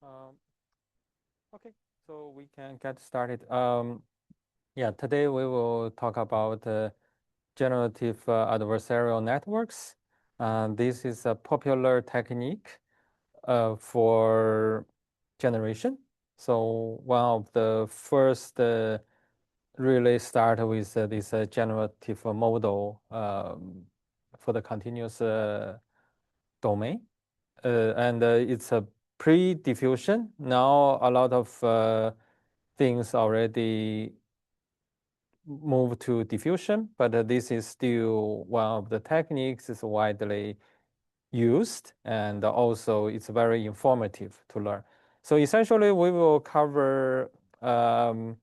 Um, okay, so we can get started. Yeah, today we will talk about generative adversarial networks. This is a popular technique for generation. So one of the first really start with this generative model for the continuous domain. And it's a pre-diffusion. Now a lot of things already move to diffusion, but this is still one of the techniques is widely used, and also it's very informative to learn. So essentially, we will cover the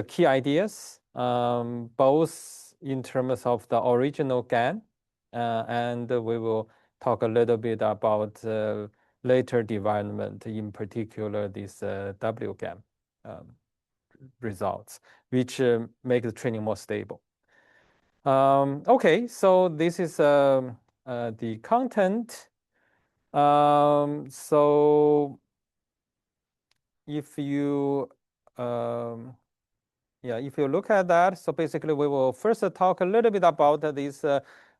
key ideas, both in terms of the original GAN, and we will talk a little bit about later development, in particular this WGAN results, which make the training more stable. Okay, so this is the content. So if you if you look at that, so basically we will first talk a little bit about this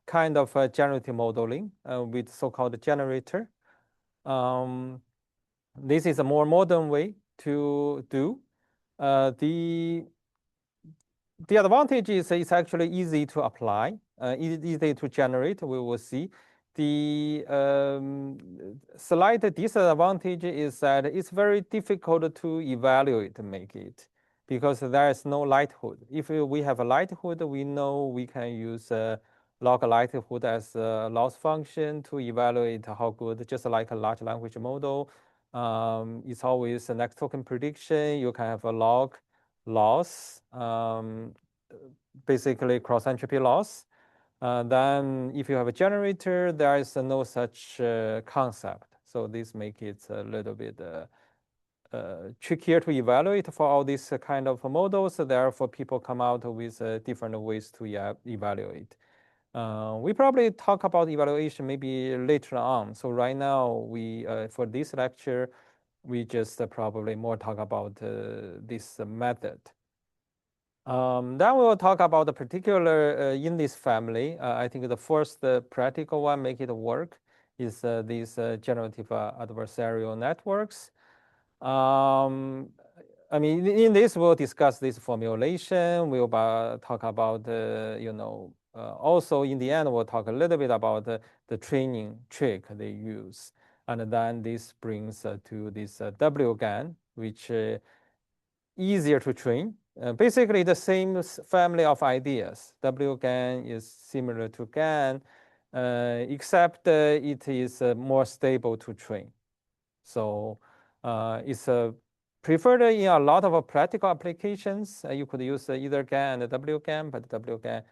kind of generative modeling with so-called generator. This is a more modern way to do. The advantage is it's actually easy to apply, easy to generate, we will see. The slight disadvantage is that it's very difficult to evaluate, make it, because there is no likelihood. If we have a likelihood, we know we can use log likelihood as a loss function to evaluate how good, just like a large language model. It's always a next token prediction. You can have a log loss, basically cross entropy loss. Then if you have a generator, there is no such concept. So this makes it a little bit trickier to evaluate for all these kind of models. Therefore, people come out with different ways to evaluate. We probably talk about evaluation maybe later on. So right now, we for this lecture, we just probably more talk about this method. Then we will talk about the particular in this family. I think the first practical one, make it work, is these generative adversarial networks. I mean, in this, we'll discuss this formulation. We'll talk about, also in the end, we'll talk a little bit about the training trick they use. And then this brings to this WGAN, which easier to train. Basically, the same family of ideas. WGAN is similar to GAN, except it is more stable to train. So it's preferred in a lot of practical applications. You could use either GAN and WGAN, but WGAN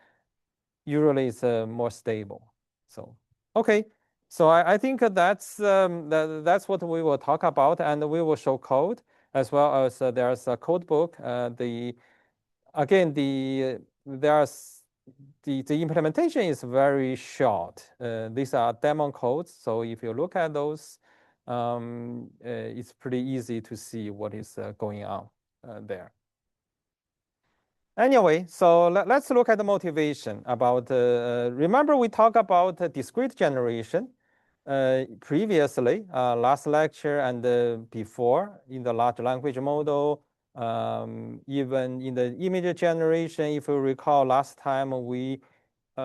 usually is more stable. So, okay. So I think that's what we will talk about, and we will show code as well as there's a code book. The implementation is very short. These are demo codes, so if you look at those, it's pretty easy to see what is going on there. Anyway, so let's look at the motivation about, remember we talked about discrete generation previously, last lecture and before in the large language model, even in the image generation, if you recall last time we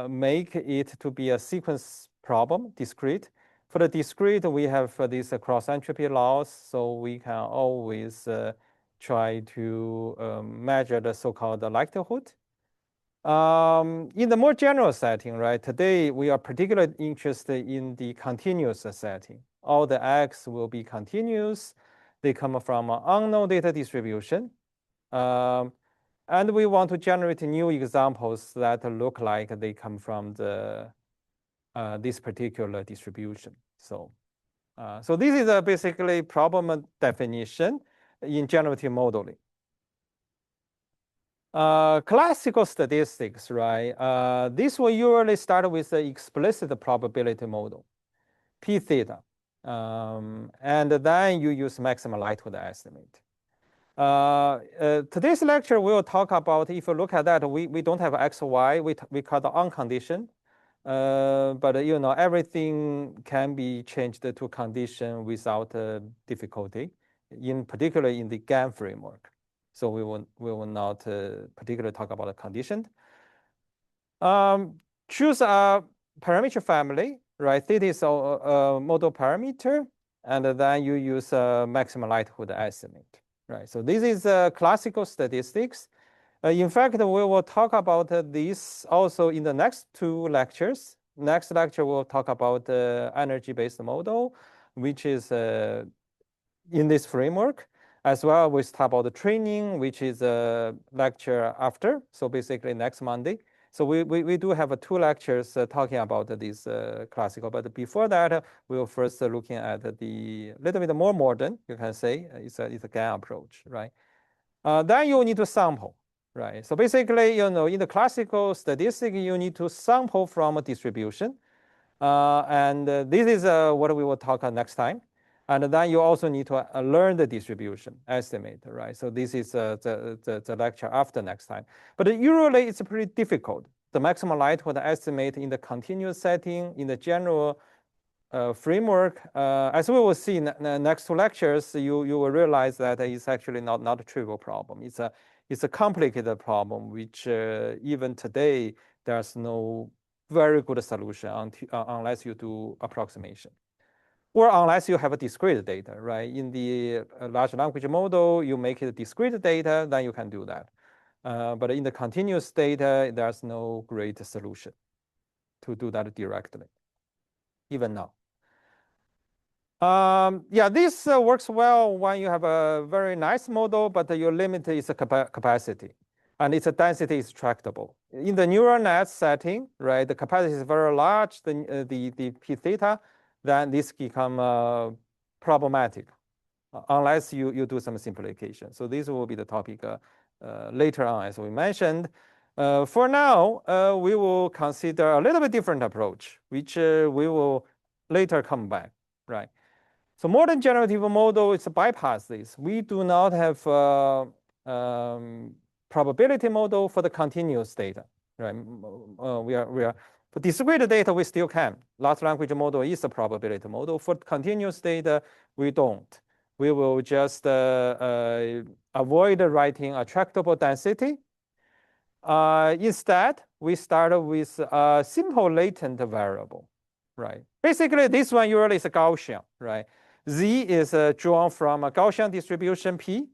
make it to be a sequence problem, discrete. For the discrete, we have this cross entropy loss, so we can always try to measure the so-called likelihood. In the more general setting, right, today we are particularly interested in the continuous setting. All the X will be continuous. They come from an unknown data distribution. And we want to generate new examples that look like they come from this particular distribution. So this is basically problem definition in generative modeling. Classical statistics, right? This will usually start with the explicit probability model, p theta. And then you use maximum likelihood estimate. Today's lecture we will talk about, if you look at that, we don't have X, Y, we call the unconditioned. But you know, everything can be changed to condition without difficulty, in particular in the GAN framework. So we will not particularly talk about the conditioned. Choose a parameter family, right? Theta is a model parameter, and then you use a maximum likelihood estimate, right? So this is classical statistics. In fact, we will talk about this also in the next two lectures. Next lecture, we'll talk about energy-based model, which is in this framework, as well as talk about the training, which is a lecture after. So basically next Monday. So we do have two lectures talking about this classical. But before that, we will first looking at the little bit more modern, you can say, it's a GAN approach, right? Then you need to sample. Right. So basically, you know, in the classical statistics, you need to sample from a distribution. And this is what we will talk about next time. And then you also need to learn the distribution estimate, right? So this is the lecture after next time. But usually it's pretty difficult. The maximum likelihood estimate in the continuous setting, in the general framework, as we will see in the next two lectures, you will realize that it's actually not a trivial problem. It's a complicated problem, which even today, there's no very good solution unless you do approximation. Or unless you have a discrete data, right? In the large language model, you make it discrete data, then you can do that. But in the continuous data, there's no great solution to do that directly, even now. Yeah, this works well when you have a very nice model, but your limit is a capacity, and its density is tractable. In the neural net setting, right, the capacity is very large, the p theta, then this become problematic, unless you do some simplification. So this will be the topic later on, as we mentioned. For now, we will consider a little bit different approach, which we will later come back, right? So modern generative model is bypass this. We do not have probability model for the continuous data, right? We are for discrete data we still can. Large language model is a probability model. For continuous data, we don't. We will just avoid writing a tractable density. Instead, we start with a simple latent variable, right? Basically, this one usually is a Gaussian, right? Z is drawn from a Gaussian distribution P.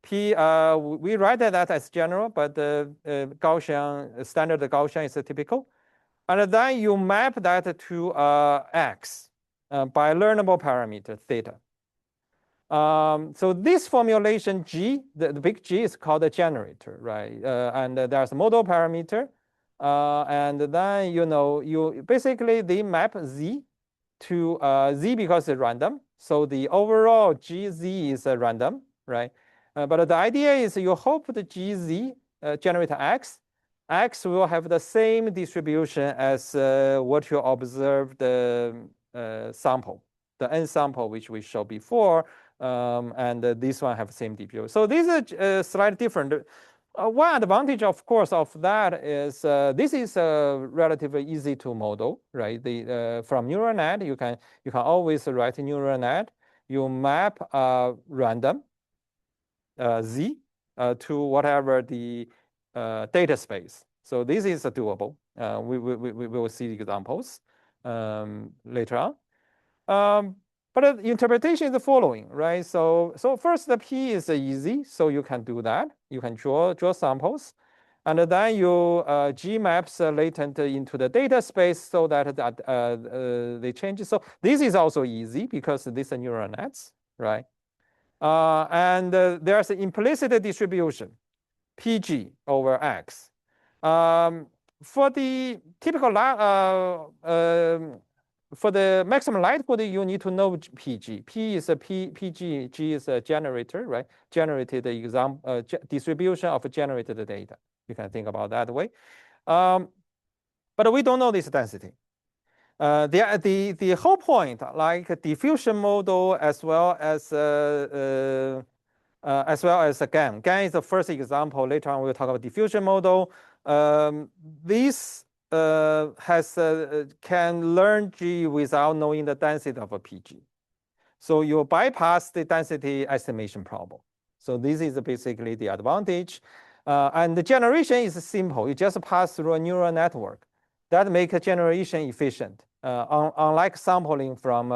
P, we write that as general, but Gaussian, standard Gaussian is typical. And then you map that to X by learnable parameter, theta. So this formulation G, the big G is called the generator, right? And there's a model parameter. And then, you know, basically they map Z to Z because it's random. So the overall GZ is random, right? But the idea is you hope the GZ generate X. X will have the same distribution as what you observed sample, the N sample, which we showed before. And this one have the same DPU. So this is slightly different. One advantage, of course, of that is this is relatively easy to model, right? From neural net, you can always write a neural net. You map random Z to whatever the data space. So this is doable. We will see examples later on. But the interpretation is the following, right? So first the P is easy, so you can do that. You can draw samples, and then you G maps latent into the data space so that they change. So this is also easy because these are neural nets, right? And there's an implicit distribution, PG over X. For the typical for the maximum likelihood, you need to know PG. P is a PG, G is a generator, right? Generated distribution of generated data. You can think about that way. But we don't know this density. The whole point, like diffusion model as well as a GAN. GAN is the first example. Later on, we'll talk about diffusion model. This can learn G without knowing the density of a PG. So you bypass the density estimation problem. So this is basically the advantage. And the generation is simple. You just pass through a neural network. That makes generation efficient, unlike sampling from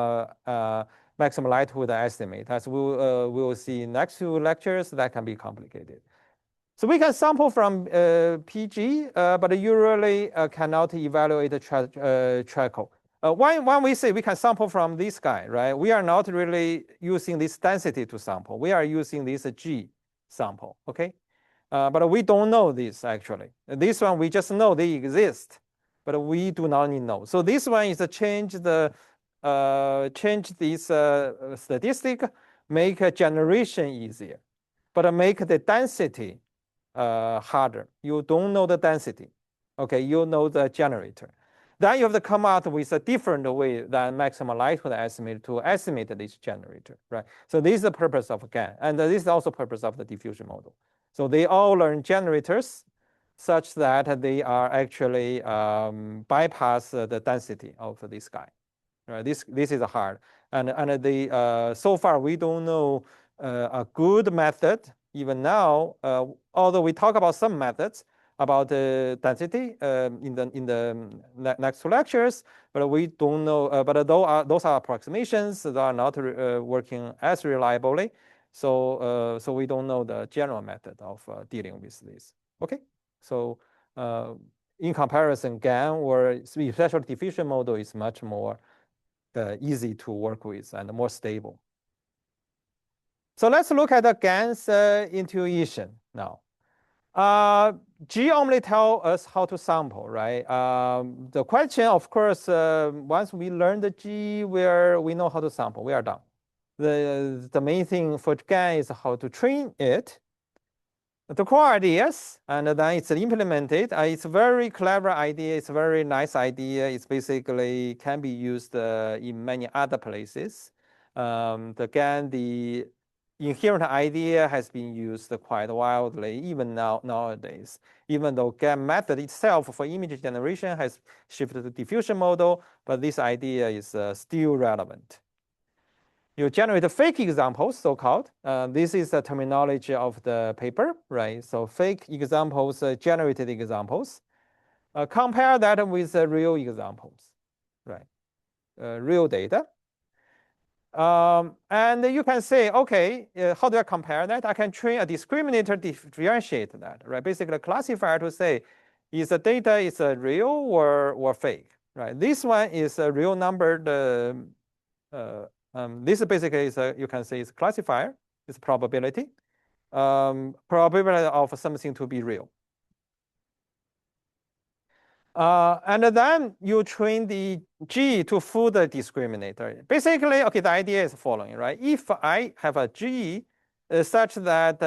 maximum likelihood estimate. As we'll see in next two lectures, that can be complicated. So we can sample from PG, but usually cannot evaluate trickle. When we say we can sample from this guy, right? We are not really using this density to sample. We are using this G sample, okay? But we don't know this actually. This one, we just know they exist, but we do not know. So this one is change this statistic, make a generation easier, but make the density harder. You don't know the density, okay? You know the generator. Then you have to come out with a different way than maximum likelihood estimate to estimate this generator, right? So this is the purpose of GAN, and this is also purpose of the diffusion model. So they all learn generators such that they are actually bypass the density of this guy. Right? This is hard, and so far we don't know a good method even now. Although we talk about some methods about the density in the next two lectures, but we don't know. But those are approximations that are not working as reliably. So we don't know the general method of dealing with this. Okay, so in comparison, GAN or especially diffusion model is much more easy to work with and more stable. So let's look at the GAN's intuition now. G only tell us how to sample, right? The question, of course, once we learn the G, where we know how to sample, we are done. The main thing for GAN is how to train it. The core ideas, and then it's implemented. It's a very clever idea. It's a very nice idea. It's basically can be used in many other places. Again, the inherent idea has been used quite wildly, even nowadays. Even though GAN method itself for image generation has shifted to diffusion model, but this idea is still relevant. You generate fake examples, so-called. This is the terminology of the paper, right? So fake examples, generated examples. Compare that with real examples, right? Real data. And you can say, okay, how do I compare that? I can train a discriminator to differentiate that, right? Basically a classifier to say, is the data is real or fake, right? This one is a real number. This basically is you can say is classifier. It's probability. Probability of something to be real. And then you train the G to fool the discriminator. Basically, okay, the idea is following, right? If I have a G such that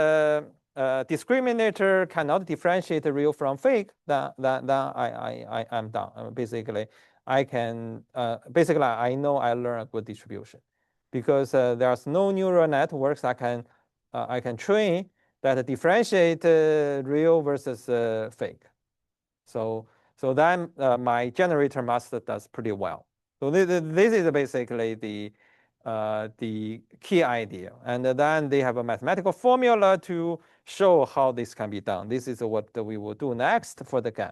discriminator cannot differentiate real from fake, then I'm done. Basically, I can basically I know I learn a good distribution because there's no neural networks I can train that differentiate real versus fake. So then my generator master does pretty well. So this is basically the key idea. And then they have a mathematical formula to show how this can be done. This is what we will do next for the GAN.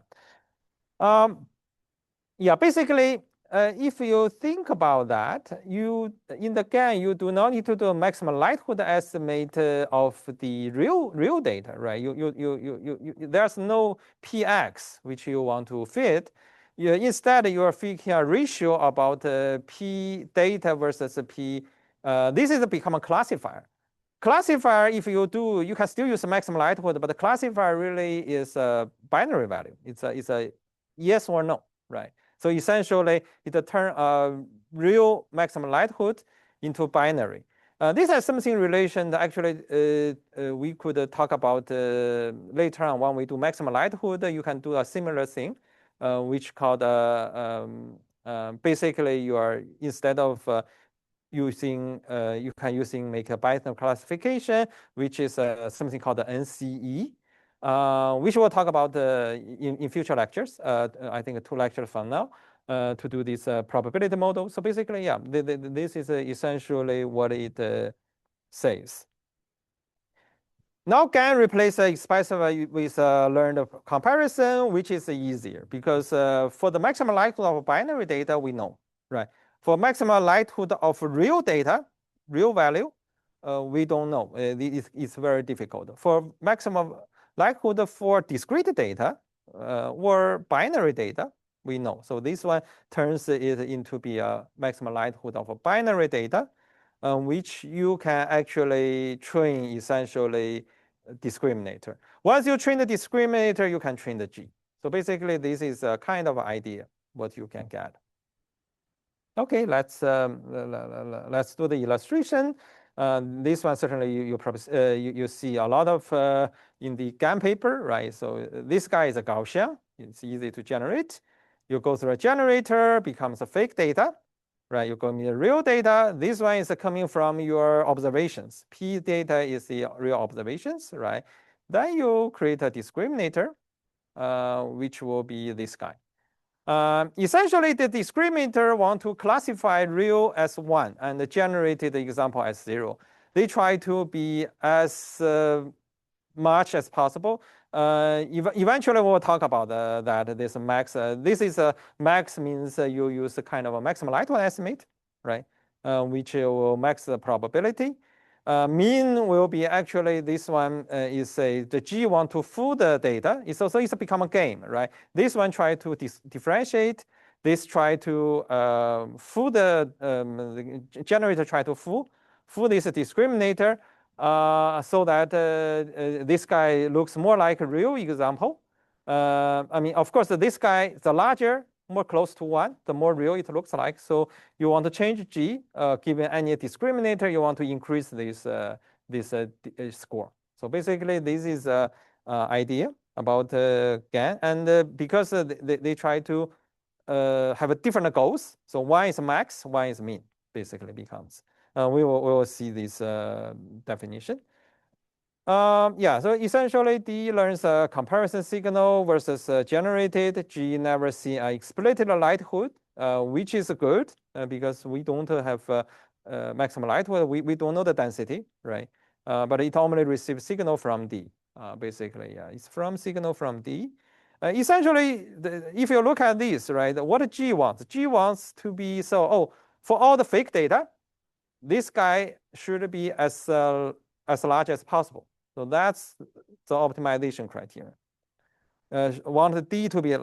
Yeah, basically, if you think about that, in the GAN, you do not need to do a maximum likelihood estimate of the real data, right? There's no px which you want to fit. Instead, you are fitting a ratio about p data versus p. This is become a classifier. Classifier, if you do, you can still use maximum likelihood, but the classifier really is a binary value. It's a yes or no, right? So essentially, it turns real maximum likelihood into binary. This has something relation that actually we could talk about later on when we do maximum likelihood. You can do a similar thing, which called Basically, you are instead of using you can make a Python classification, which is something called the NCE, which we'll talk about in future lectures. I think 2 lectures from now to do this probability model. So basically, yeah, this is essentially what it says. Now GAN replaces specify with learned comparison, which is easier because for the maximum likelihood of binary data, we know, right? For maximum likelihood of real data, real value, we don't know. It's very difficult. For maximum likelihood for discrete data or binary data, we know. So this one turns it into be a maximum likelihood of a binary data, which you can actually train essentially discriminator. Once you train the discriminator, you can train the G. So basically, this is a kind of idea what you can get. Okay, let's do the illustration. This one certainly you probably you see a lot of in the GAN paper, right? So this guy is a Gaussian. It's easy to generate. You go through a generator, becomes a fake data, right? You go to real data. This one is coming from your observations. P data is the real observations, right? Then you create a discriminator, which will be this guy. Essentially, the discriminator want to classify real as 1 and generate the example as 0. They try to be as much as possible. Eventually, we'll talk about that. This max. This is a max means you use a kind of a maximum likelihood estimate, right? Which will max the probability. Mean will be actually this one is the G want to fool the data. It's also it's become a game, right? This one try to differentiate. This try to fool the generator try to fool this discriminator. So that this guy looks more like a real example. I mean, of course, this guy, the larger, more close to 1, the more real it looks like. So you want to change G, given any discriminator, you want to increase this score. So basically, this is an idea about GAN. And because they try to have different goals, so one is max, one is mean, basically becomes. We will see this definition. Yeah, so essentially D learns a comparison signal versus generated. G never see a explicit likelihood, which is good because we don't have maximum likelihood. We don't know the density, right? But it only receives signal from D, basically. Yeah, it's from signal from D. Essentially, if you look at this, right, what G wants? G wants to be so, for all the fake data, this guy should be as large as possible. So that's the optimization criteria. Want D to be as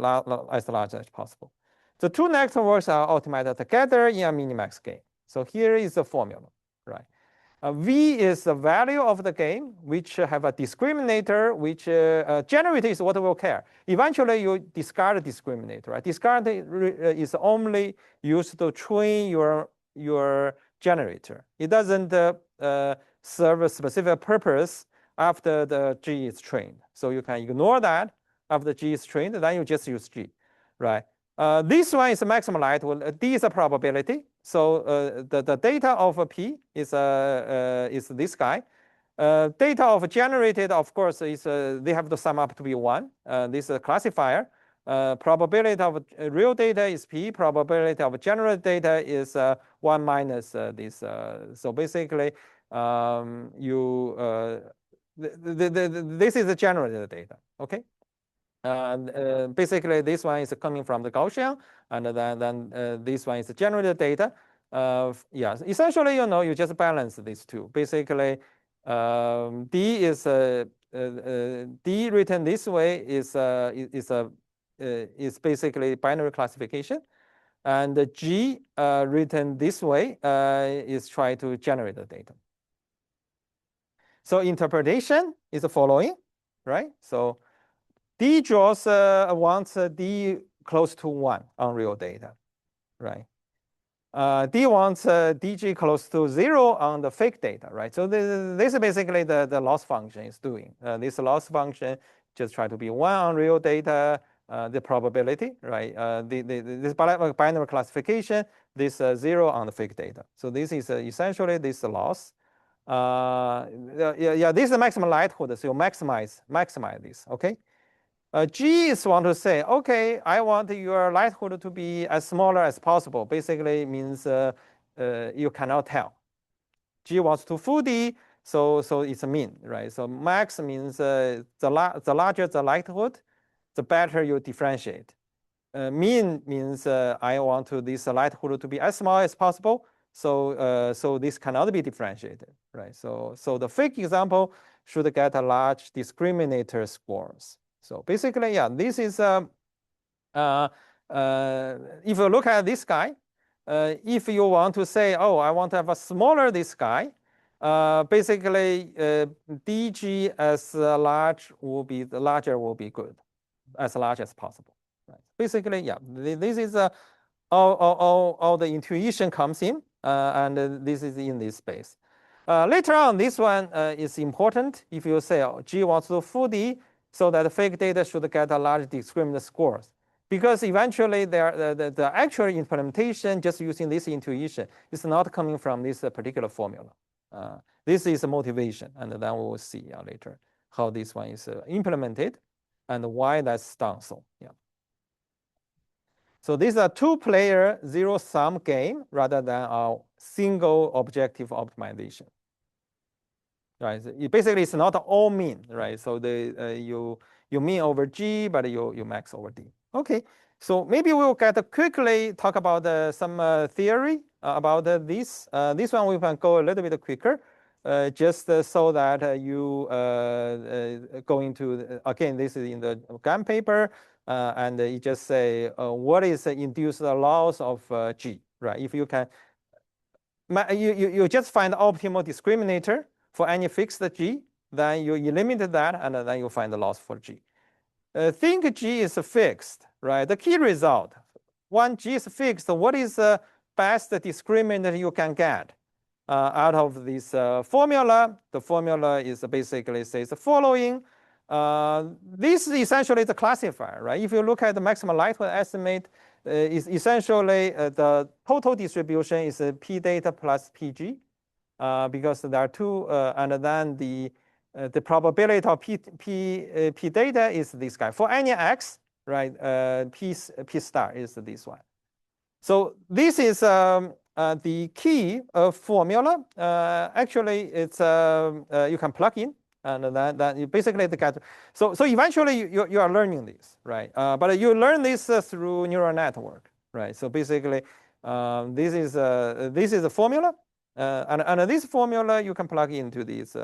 large as possible. The 2 networks are optimized together in a minimax game. So here is the formula, right? V is the value of the game, which have a discriminator, which generator is what will care. Eventually, you discard the discriminator, right? Discard is only used to train your generator. It doesn't serve a specific purpose after the G is trained. So you can ignore that after G is trained, then you just use G, right? This one is maximum likelihood. D is a probability. So the data of P is this guy. Data of generated, of course, is they have to sum up to be 1. This is a classifier. Probability of real data is P. Probability of generated data is 1 minus this. So basically, this is the generated data. Okay. Basically, this one is coming from the Gaussian, and then this one is the generated data. Yeah, essentially, you just balance these two. Basically, D is D written this way is basically binary classification, and the G written this way is try to generate the data. So interpretation is the following, right? So D draws wants D close to 1 on real data, right? D wants DG close to 0 on the fake data, right? So this is basically the loss function is doing. This loss function just try to be 1 on real data, the probability, right? This binary classification, this 0 on the fake data. So this is essentially this loss. Yeah, this is the maximum likelihood. So you maximize this. Okay. G is want to say, okay, I want your likelihood to be as smaller as possible. Basically means you cannot tell. G wants to full D, so it's a mean, right? So max means the larger the likelihood, the better you differentiate. Mean means I want this likelihood to be as small as possible. So this cannot be differentiated, right? So the fake example should get a large discriminator scores. So basically, yeah, this is if you look at this guy, if you want to say, oh, I want to have a smaller this guy, basically DG as large will be the larger will be good, as large as possible. Right. Basically, yeah, this is all the intuition comes in, and this is in this space. Later on, this one is important. If you say G wants to full D, so that fake data should get a large discriminant scores. Because eventually the actual implementation just using this intuition is not coming from this particular formula. This is a motivation, and then we will see later how this one is implemented and why that's done so. Yeah. So this is a two-player zero-sum game rather than a single objective optimization. Right. So basically, it's not all mean, right? So you mean over G, but you max over D. Okay. So maybe we'll quickly talk about some theory about this. This one we can go a little bit quicker, just so that you go into again. This is in the GAN paper, and you just say what is the induced loss of G, right? If you can, you just find the optimal discriminator for any fixed G, then you eliminate that, and then you find the loss for G. Think G is fixed, right? The key result, when G is fixed, what is the best discriminant you can get out of this formula? The formula is basically says the following. This is essentially the classifier, right? If you look at the maximum likelihood estimate, is essentially the total distribution is P data plus PG. Because there are two, and then the probability of P data is this guy. For any X, right, P star is this one. So this is the key formula. Actually, it's you can plug in, and then you basically get. So eventually you are learning this, right? But you learn this through neural network, right? So basically, this is a formula. And this formula you can plug into this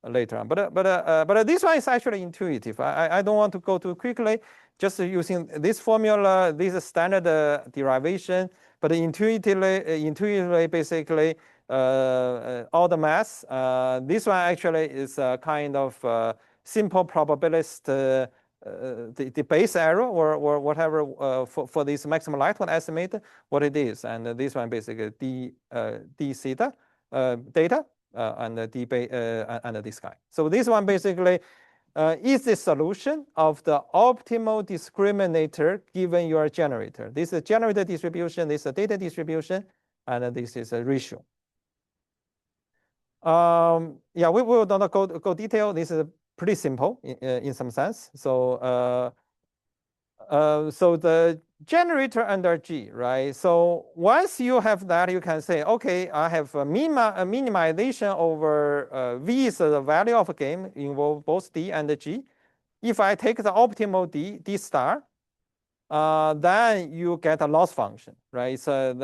later on. But this one is actually intuitive. I don't want to go too quickly. Just using this formula, this is standard derivation. But intuitively, basically, all the math. This one actually is a kind of simple probabilist. The base error or whatever for this maximum likelihood estimate, what it is, and this one basically d theta data and d and this guy. So this one basically is the solution of the optimal discriminator given your generator. This is a generator distribution, this is a data distribution, and this is a ratio. Yeah, we will not go detail. This is pretty simple in some sense. So so the generator under G, right? So once you have that, you can say, okay, I have a minimization over V is the value of a game involve both D and G. If I take the optimal D star, then you get a loss function, right? So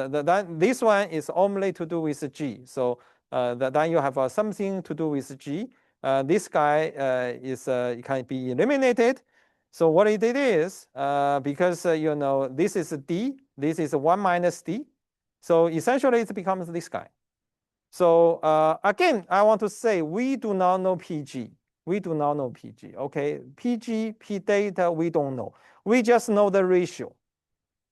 this one is only to do with G. So then you have something to do with G. This guy can be eliminated. So what it is, because you know this is D, this is 1 minus D. So essentially it becomes this guy. So again, I want to say we do not know PG. We do not know PG. Okay, PG, P data, we don't know. We just know the ratio.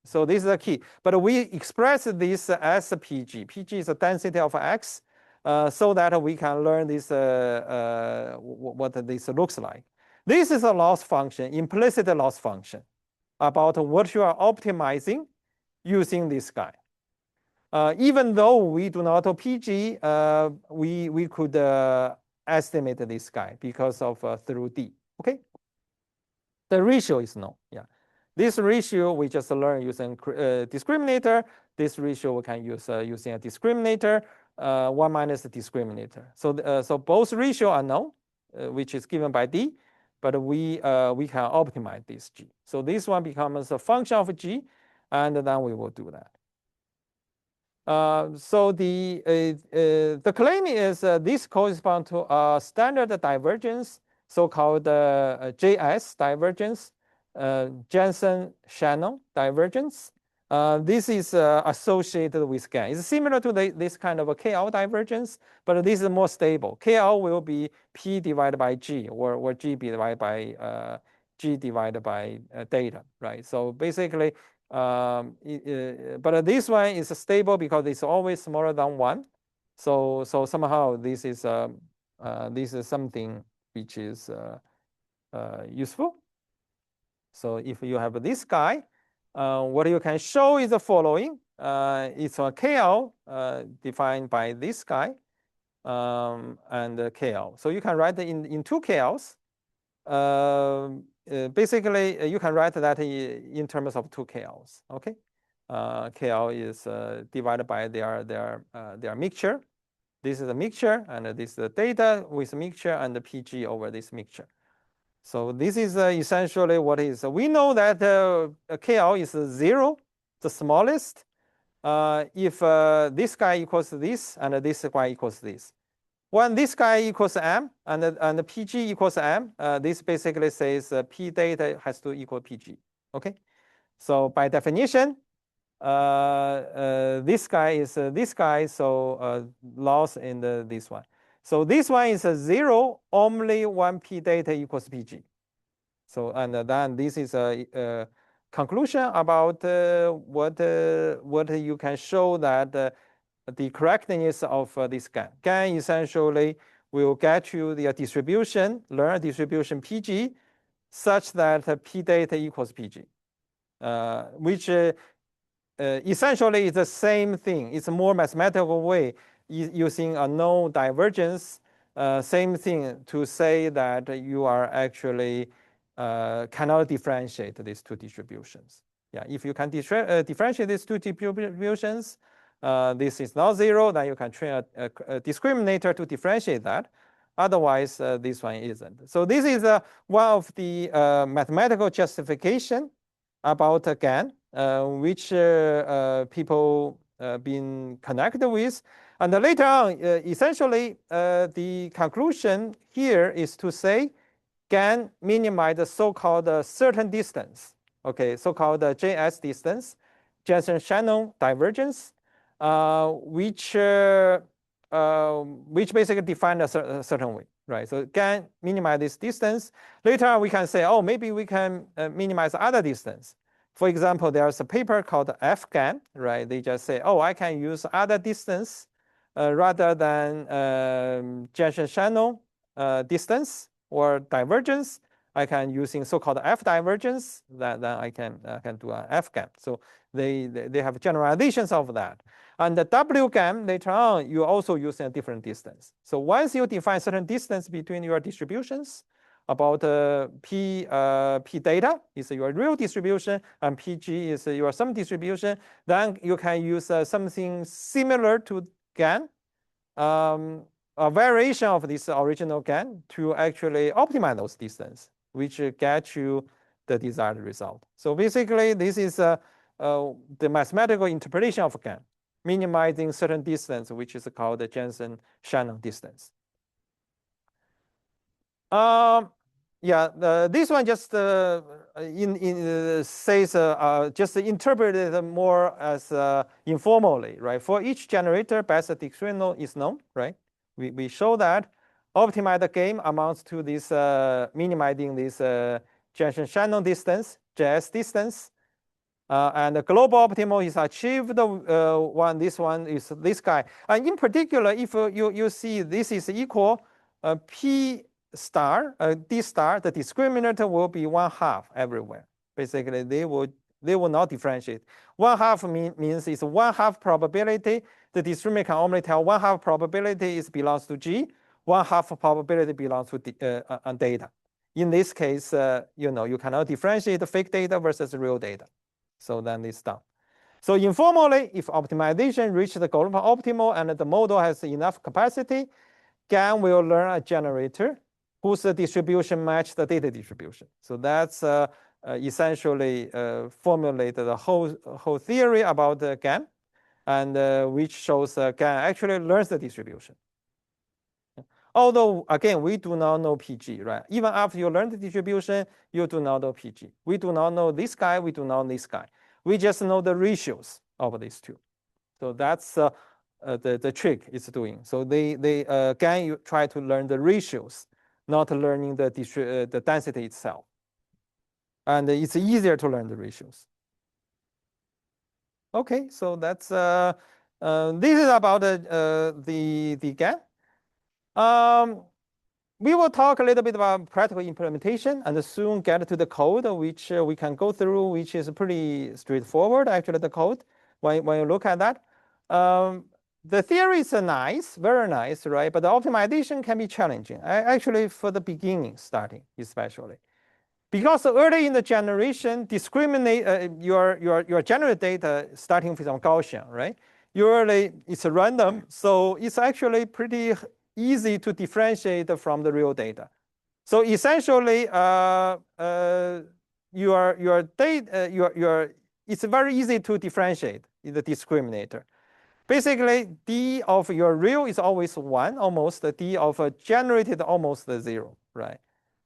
So this is the key. But we express this as PG. PG is the density of X. So that we can learn this what this looks like. This is a loss function, implicit loss function. about what you are optimizing using this guy. Even though we do not know PG, we could estimate this guy because of through D. Okay, the ratio is known. Yeah, this ratio we just learned using discriminator. This ratio we can use using a discriminator. 1 minus the discriminator. So both ratio are known, which is given by D, but we can optimize this G. So this one becomes a function of G, and then we will do that. So the claim is this corresponds to a standard divergence, so-called JS divergence, Jensen-Shannon divergence. This is associated with GAN. It's similar to this kind of a KL divergence, but this is more stable. KL will be P divided by G, or G divided by G divided by data, right? So basically, but this one is stable because it's always smaller than 1. So somehow this is something which is useful. So if you have this guy, what you can show is the following. It's a KL defined by this guy and KL. So you can write in 2 KLs. Basically, you can write that in terms of 2 KLs. Okay, KL is divided by their mixture. This is a mixture, and this is the data with mixture and the PG over this mixture. So this is essentially what is. We know that KL is 0, the smallest, if this guy equals this and this guy equals this. When this guy equals M and PG equals M, this basically says P data has to equal PG. Okay, so by definition, this guy is this guy, so loss in this one. So this one is 0 only when P data equals PG. So and then this is a conclusion about what you can show that the correctness of this GAN. GAN essentially will get you the distribution, linear distribution PG, such that P data equals PG, which essentially is the same thing. It's a more mathematical way using a known divergence. Same thing to say that you are actually cannot differentiate these 2 distributions. Yeah, if you can differentiate these 2 distributions, this is not 0, then you can train a discriminator to differentiate that. Otherwise, this one isn't. So this is one of the mathematical justification about GAN, which people been connected with. And later on, essentially, the conclusion here is to say GAN minimize the so-called certain distance, okay, so-called JS distance, Jensen-Shannon divergence, which basically define a certain way, right? So GAN minimize this distance. Later on, we can say, oh, maybe we can minimize other distance. For example, there's a paper called FGAN, right? They just say, oh, I can use other distance rather than Jensen-Shannon distance or divergence. I can using so-called F divergence. Then I can do an FGAN. So they have generalizations of that. And the WGAN, later on, you also use a different distance. So once you define certain distance between your distributions, about P data is your real distribution, and PG is your sum distribution, then you can use something similar to GAN, a variation of this original GAN to actually optimize those distance, which get you the desired result. So basically, this is the mathematical interpretation of GAN, minimizing certain distance, which is called the Jensen-Shannon distance. Yeah, this one just says just interpreted more as informally, right? For each generator, best discriminant is known, right? We show that optimize the game amounts to this minimizing this Jensen-Shannon distance, JS distance. And the global optimal is achieved when this one is this guy. And in particular, if you see this is equal P star, D star, the discriminator will be 1/2 everywhere. Basically, they will not differentiate. 1/2 means it's 1/2 probability. The discriminant can only tell 1/2 probability belongs to G, 1/2 probability belongs to data. In this case, you cannot differentiate fake data versus real data. So then it's done. So informally, if optimization reaches the goal of optimal and the model has enough capacity, GAN will learn a generator whose distribution matches the data distribution. So that's essentially formulated the whole theory about GAN, and which shows GAN actually learns the distribution. Although, again, we do not know PG, right? Even after you learn the distribution, you do not know PG. We do not know this guy, we do not know this guy. We just know the ratios of these two. So that's the trick it's doing. So they again, you try to learn the ratios, not learning the density itself. And it's easier to learn the ratios. Okay, so that's this is about the GAN. We will talk a little bit about practical implementation and soon get to the code, which we can go through, which is pretty straightforward, actually, the code, when you look at that. The theory is nice, very nice, right? But the optimization can be challenging, actually, for the beginning, starting especially. Because early in the generation, discriminate your generated data starting from Gaussian, right? Usually it's random, so it's actually pretty easy to differentiate from the real data. So essentially, your data, it's very easy to differentiate in the discriminator. Basically, D of your real is always 1, almost. The D of generated almost 0, right?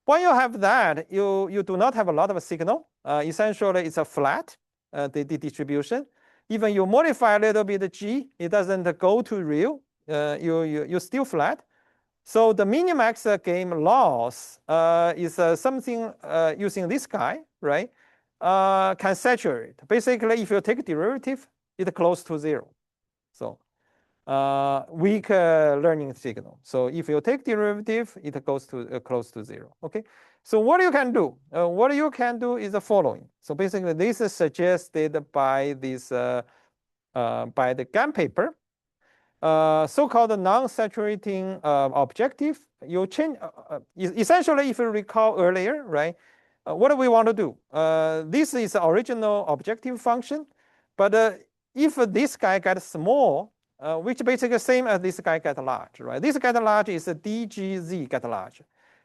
When you have that, you do not have a lot of signal. Essentially, it's a flat, the distribution. Even you modify a little bit G, it doesn't go to real. You're still flat. So the minimax game loss is something using this guy, right? Can saturate. Basically, if you take derivative, it's close to 0. So weak learning signal. So if you take derivative, it goes to close to 0. Okay. So what you can do? What you can do is the following. So basically, this is suggested by this by the GAN paper. So-called non-saturating objective. You change essentially, if you recall earlier, right? What do we want to do? This is the original objective function, but if this guy gets small, which basically same as this guy get large, right? This get large is a DGZ get large.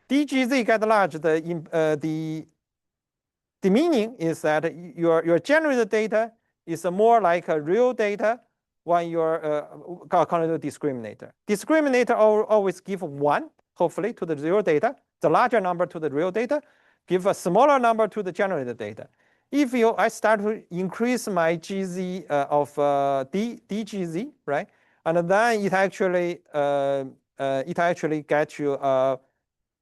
DGZ get large. The meaning is that your generated data is more like a real data when you're calling the discriminator. Discriminator always give 1, hopefully, to the real data, the larger number to the real data, give a smaller number to the generated data. If I start to increase my GZ of DGZ, right, and then it actually gets you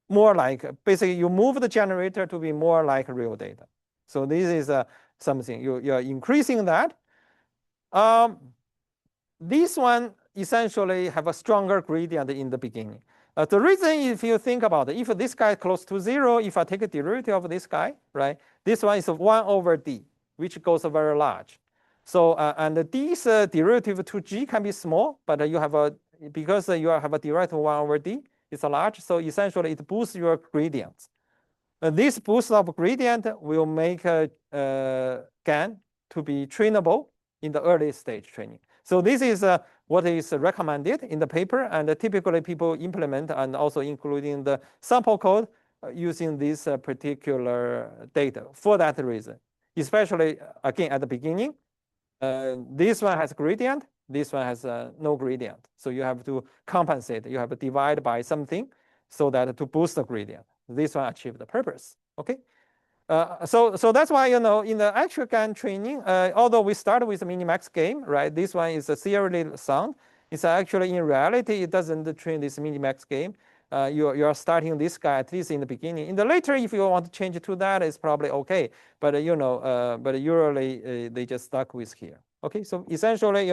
more like, basically you move the generator to be more like real data. So this is something you're increasing that. This one essentially have a stronger gradient in the beginning. The reason, if you think about it, if this guy is close to 0, if I take a derivative of this guy, right, this one is 1 over D, which goes very large. So, and this derivative to G can be small, but because you have a derivative 1 over D, it's large. So essentially, it boosts your gradients. This boost of gradient will make GAN to be trainable in the early stage training. So this is what is recommended in the paper, and typically people implement, and also including the sample code using this particular data for that reason. Especially, again, at the beginning, this one has gradient, this one has no gradient. So you have to compensate. You have to divide by something so that to boost the gradient. This one achieve the purpose, okay? So that's why, in the actual GAN training, although we started with a minimax game, right? This one is a serially sound. It's actually, in reality, it doesn't train this minimax game. You're starting this guy at least in the beginning. In the later, if you want to change it to that, it's probably okay. But but usually they just stuck with here. Okay, so essentially,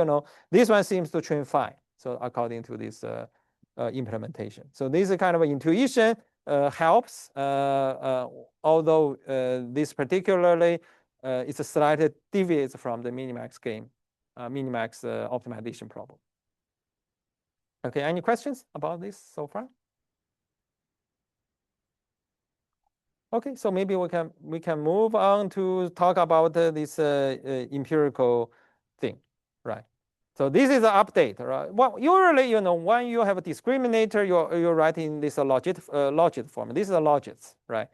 this one seems to train fine. So according to this implementation, so this is kind of an intuition. helps, although this particularly is a slightly deviates from the minimax game, minimax optimization problem. Okay, any questions about this so far? Okay, so maybe we can move on to talk about this empirical thing, right? So this is an update, right? Well, usually, when you have a discriminator, you're writing this logit form. This is a logits, right?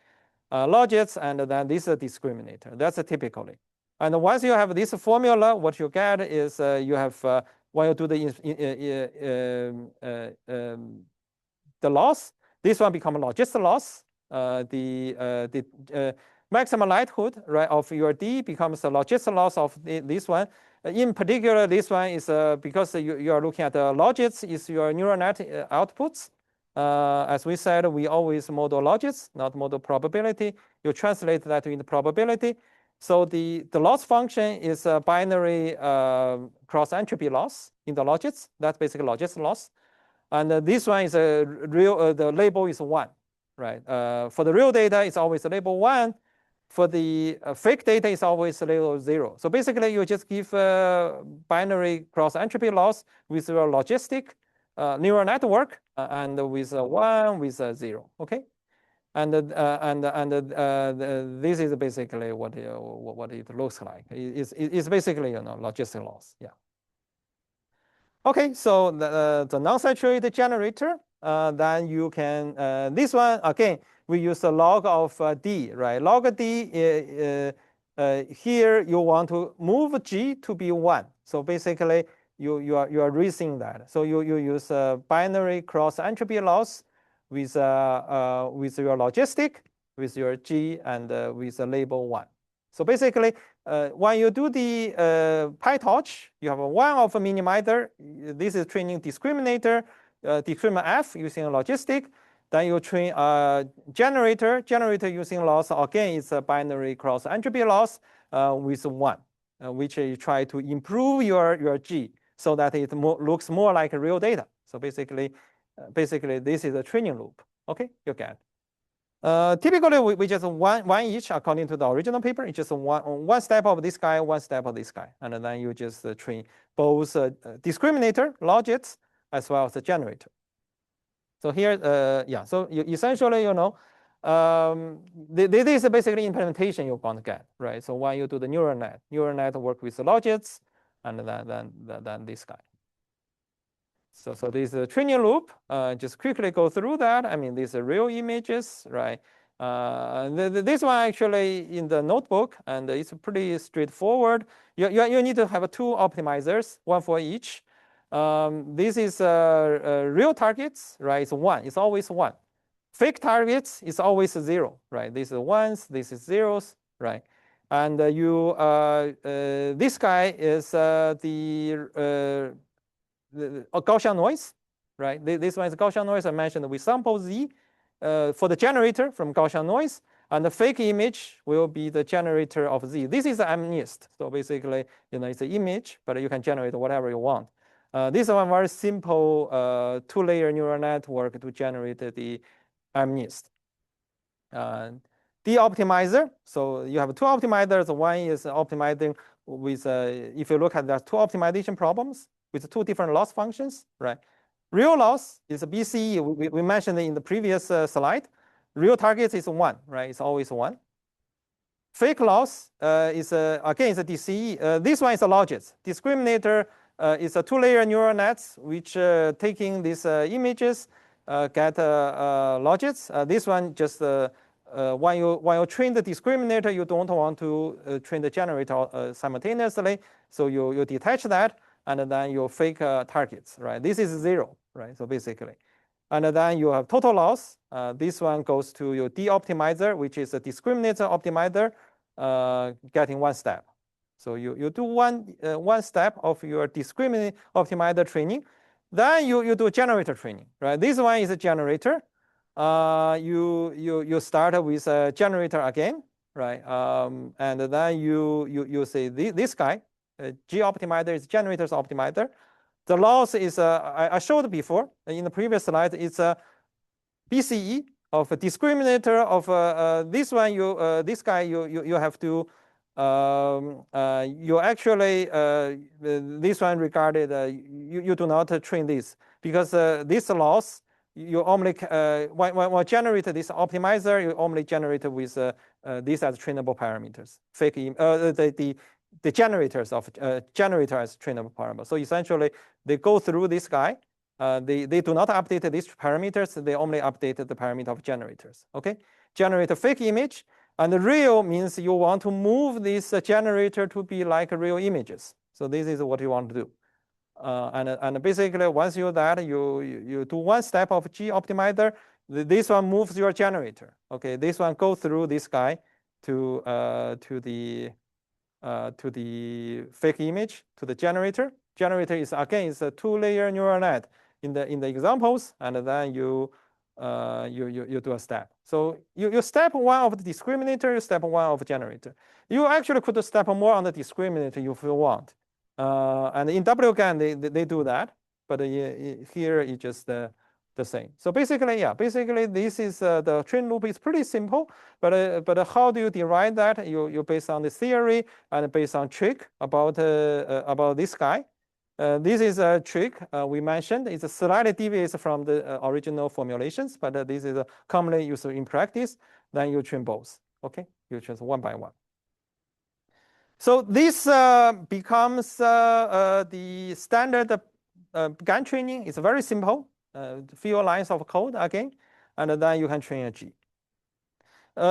Logits, and then this is a discriminator. That's typically. And once you have this formula, what you get is you have when you do the loss, this one becomes logist loss. The maximum likelihood, right, of your D becomes the logist loss of this one. In particular, this one is because you are looking at the logits is your neural net outputs. As we said, we always model logits, not model probability. You translate that into probability. So the loss function is a binary cross entropy loss in the logits. That's basically logist loss. And this one is a real, the label is 1, right? For the real data, it's always label 1. For the fake data, it's always label 0. So basically, you just give binary cross entropy loss with your logistic neural network and with 1 with 0. Okay, and this is basically what it looks like. It's basically logistic loss. Yeah. Okay, so the non-saturated generator, then you can this one again. We use the log of D, right? Log D. Here you want to move G to be 1. So basically, you are raising that. So you use binary cross entropy loss with your logistic, with your G, and with the label 1. So basically, when you do the PyTorch, you have one of a minimizer. This is training discriminator, discriminant F using logistic. Then you train a generator using loss. Again, it's a binary cross entropy loss with 1, which you try to improve your G so that it looks more like real data. So basically, this is a training loop. Okay, you get. Typically, we just one each according to the original paper. It's just one step of this guy, one step of this guy, and then you just train both discriminator, logits, as well as the generator. So here, yeah. So you essentially, this is basically implementation you're going to get, right? So when you do the neural net work with the logits, and then this guy. So this is a training loop. Just quickly go through that. I mean, these are real images, right? This one actually in the notebook, and it's pretty straightforward. You need to have 2 optimizers, 1 for each. This is real targets, right? It's 1. It's always 1. Fake targets is always 0, right? This is 1s, this is 0s, right? And this guy is the Gaussian noise, right? This one is Gaussian noise. I mentioned we sample Z for the generator from Gaussian noise, and the fake image will be the generator of Z. This is MNIST. So basically, it's an image, but you can generate whatever you want. This one very simple 2-layer neural network to generate the MNIST. The optimizer. So you have 2 optimizers. One is optimizing with, if you look at the 2 optimization problems with 2 different loss functions, right? Real loss is a BCE. We mentioned in the previous slide. Real target is 1, right? It's always 1. Fake loss is again is a DCE. This one is a logits. Discriminator is a 2-layer neural nets which taking these images get logits. This one just when you train the discriminator, you don't want to train the generator simultaneously, so you detach that, and then you fake targets, right? This is 0, right? So basically, and then you have total loss. This one goes to your de-optimizer, which is a discriminator optimizer, getting 1 step. So you do one step of your discriminator optimizer training, then you do generator training, right? This one is a generator. You start with a generator again, right? And then you say this guy, G optimizer is generator's optimizer. The loss is I showed before in the previous slide. It's a BCE of a discriminator of this one. This guy you have to you actually this one regarded you do not train this because this loss you only when generate this optimizer you only generate with these as trainable parameters, the generators of generator as trainable parameter. So essentially they go through this guy. They do not update these parameters. They only update the parameter of generators. Okay, generate a fake image. And the real means you want to move this generator to be like real images. So this is what you want to do. And basically, once you do that, you do one step of G optimizer. This one moves your generator. Okay, this one goes through this guy to the fake image, to the generator. Generator is again is a 2-layer neural net in the examples, and then you do a step. So you step one of the discriminator, you step one of generator. You actually could step more on the discriminator if you want. And in WGAN they do that, but here it's just the same. So basically, yeah, basically this is the train loop is pretty simple, but how do you derive that? You based on the theory and based on trick about this guy. This is a trick we mentioned. It's slightly deviates from the original formulations, but this is commonly used in practice. Then you train both. Okay, you train one by one. So this becomes the standard GAN training. It's very simple. Few lines of code again, and then you can train a G.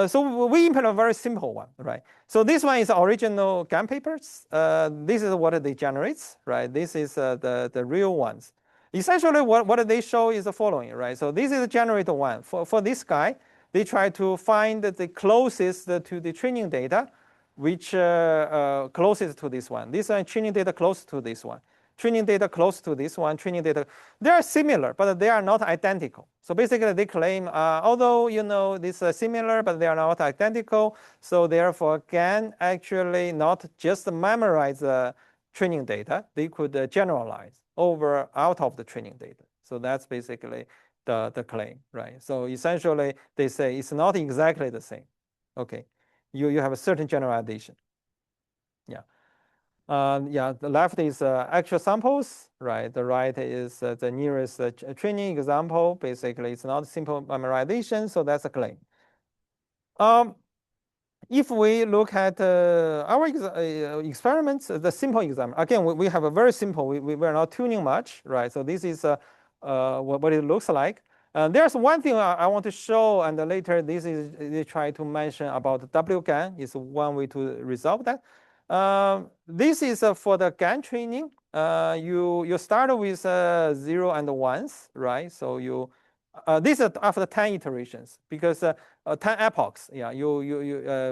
So we implement a very simple one, right? So this one is original GAN papers. This is what they generate, right? This is the real ones. Essentially, what they show is the following, right? So this is the generator one. For this guy, they try to find the closest to the training data, which closest to this one. This one training data close to this one. Training data close to this one, training data, they are similar, but they are not identical. So basically they claim, although, this is similar, but they are not identical. So therefore can actually not just memorize the training data, they could generalize out of the training data. So that's basically the claim, right? So essentially they say it's not exactly the same. Okay, you have a certain generalization. Yeah. Yeah, the left is actual samples, right? The right is the nearest training example. Basically, it's not simple memorization, so that's a claim. If we look at our experiments, the simple example, again, we have a very simple, we're not tuning much, right? So this is what it looks like. There's one thing I want to show, and later they try to mention about WGAN is one way to resolve that. This is for the GAN training. You start with 0 and 1s, right? So this is after 10 iterations because 10 epochs. Yeah,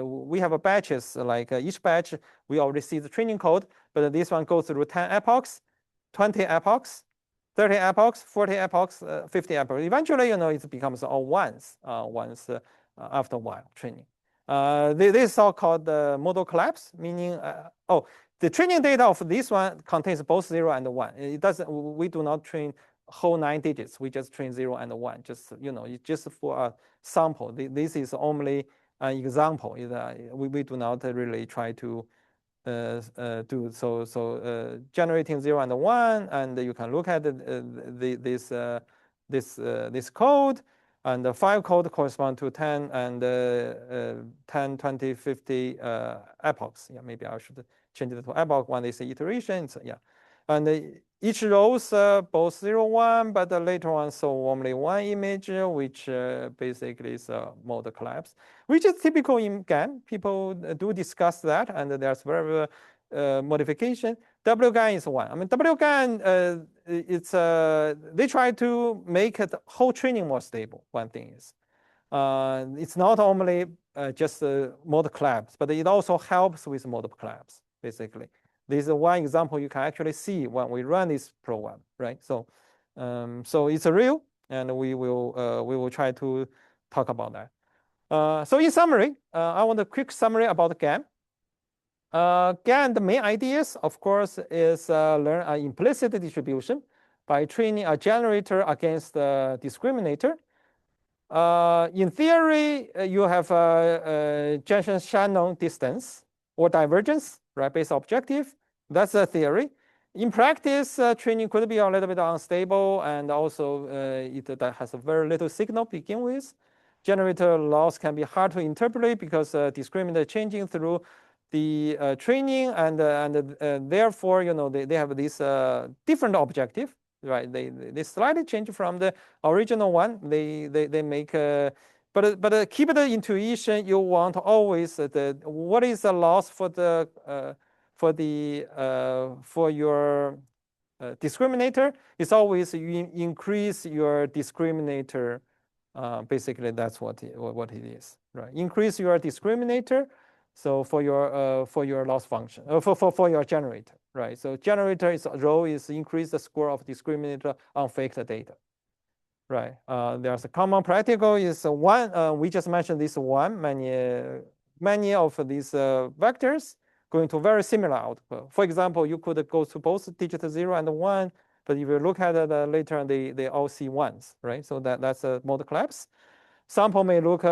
we have a batches like each batch we already see the training code, but this one goes through 10 epochs, 20 epochs, 30 epochs, 40 epochs, 50 epochs. Eventually, it becomes all ones after a while training. This is so-called model collapse, meaning the training data of this one contains both 0 and 1. It doesn't. We do not train whole 9 digits. We just train 0 and 1. Just just for a sample. This is only an example. We do not really try to do so. Generating 0 and 1, and you can look at this code. And the 5 code correspond to 10 and 10, 20, 50 epochs. Yeah, maybe I should change it to epoch when they say iterations. Yeah, and each rows both 0, 1, but the later one so only one image, which basically is a model collapse, which is typical in GAN. People do discuss that, and there's very modification. WGAN is one. I mean, WGAN, they try to make the whole training more stable. One thing is, it's not only just model collapse, but it also helps with model collapse, basically. This is one example you can actually see when we run this program, right? So, so it's real, and we will try to talk about that. So in summary, I want a quick summary about GAN. GAN, the main ideas, of course, is learn an implicit distribution by training a generator against the discriminator. In theory, you have a Jensen-Shannon distance or divergence, right, based objective. That's a theory. In practice, training could be a little bit unstable, and also it that has a very little signal to begin with. Generator loss can be hard to interpolate because discriminant changing through the training, and therefore, they have this different objective, right? They slightly change from the original one. They make but keep the intuition. You want always what is the loss for the for your discriminator? It's always you increase your discriminator. Basically, that's what it is, right? Increase your discriminator. So for your loss function, for your generator, right? So generator role is increase the score of discriminator on faked data, right? There's a common practical is one. We just mentioned this one. Many of these vectors going to very similar output. For example, you could go to both digit 0 and 1, but if you look at it later, they all see ones, right? So that's a mode collapse. Sample may look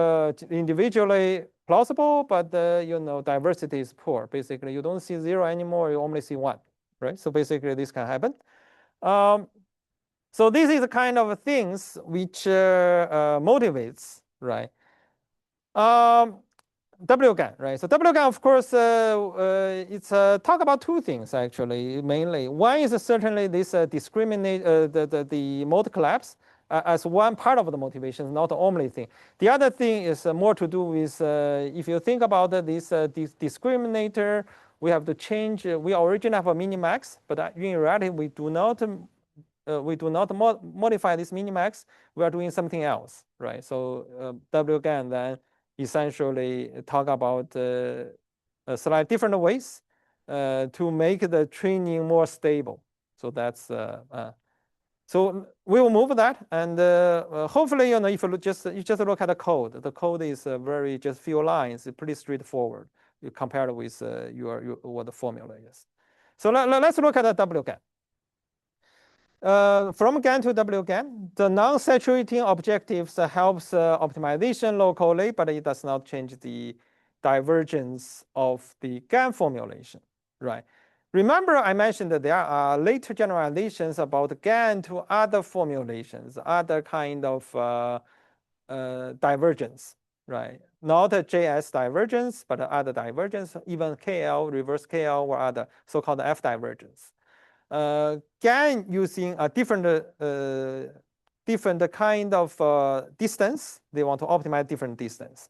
individually plausible, but diversity is poor. Basically, you don't see 0 anymore, you only see 1, right? So basically, this can happen. So this is the kind of things which motivates, right? WGAN, right? So WGAN, of course, it's talk about two things actually, mainly. One is certainly this discriminate the mode collapse as one part of the motivation, not the only thing. The other thing is more to do with if you think about this discriminator, we have to change. We originally have a minimax, but in reality, we do not modify this minimax. We are doing something else, right? So WGAN then essentially talk about slightly different ways to make the training more stable. So that's so we will move that, and hopefully, if you just look at the code is very just few lines, pretty straightforward compared with what the formula is. So let's look at the WGAN. From GAN to WGAN, the non-saturating objectives helps optimization locally, but it does not change the divergence of the GAN formulation, right? Remember, I mentioned that there are later generalizations about GAN to other formulations, other kind of divergence, right? Not a JS divergence, but other divergence, even KL, reverse KL, or other so-called F divergence. GAN using a different kind of distance. They want to optimize different distance.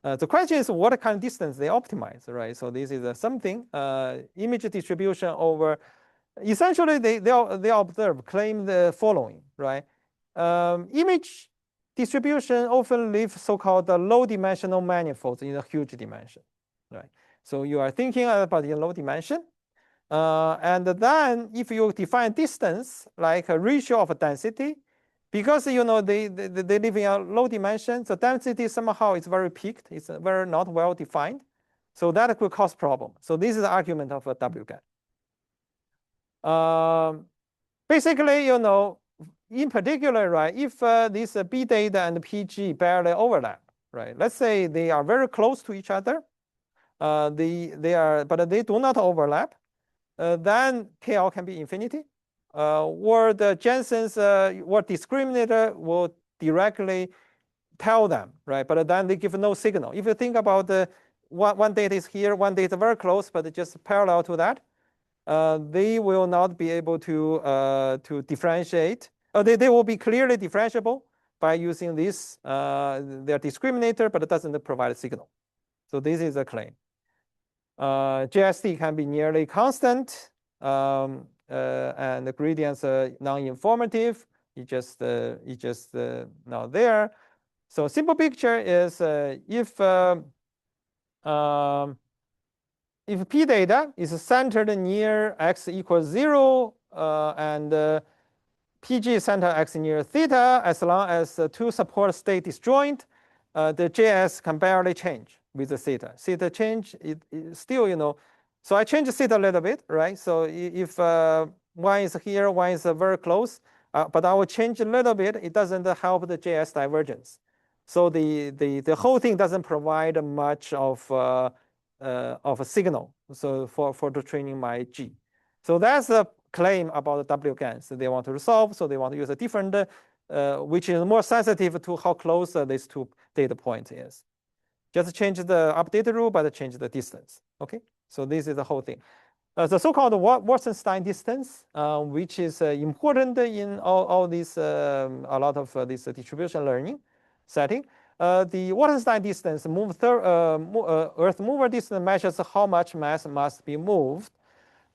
The question is what kind of distance they optimize, right? So this is something image distribution over. Essentially, they observe claim the following, right? Image distribution often leaves so-called low-dimensional manifolds in a huge dimension, right? So you are thinking about the low dimension. And then if you define distance like a ratio of density, because they live in a low dimension, the density somehow is very peaked, it's very not well defined. So that could cause problem. So this is the argument of a WGAN. Basically, in particular, right, if this B data and PG barely overlap, right? Let's say they are very close to each other. But they do not overlap. Then KL can be infinity, or the Jensen's or discriminator will directly tell them, right? But then they give no signal. If you think about one data is here, one data very close, but just parallel to that, they will not be able to differentiate. They will be clearly differentiable by using this their discriminator, but it doesn't provide a signal. So this is a claim. JST can be nearly constant, and the gradients are non-informative. It just not there. So simple picture is if P data is centered near x equals 0 and PG is centered x near theta, as long as the two support state disjoint, the JS can barely change with the theta. Theta change, it still, so I change theta a little bit, right? So if one is here, one is very close, but I will change a little bit. It doesn't help the JS divergence. So the whole thing doesn't provide much of a signal. So for the training my G. So that's a claim about the WGAN. So they want to resolve. So they want to use a different, which is more sensitive to how close these two data points is. Just change the update rule, but change the distance. Okay. So this is the whole thing. The so-called Wasserstein distance, which is important in all these, a lot of this distribution learning setting. The Wasserstein distance, Earth mover distance, measures how much mass must be moved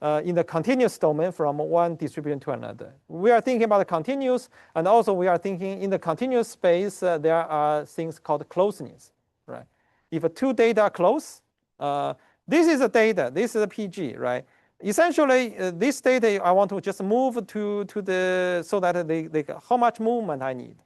in the continuous domain from one distribution to another. We are thinking about the continuous, and also we are thinking in the continuous space, there are things called closeness, right? If two data are close, this is the data, this is the PG, right? Essentially, this data I want to just move to the, so that they how much movement I need.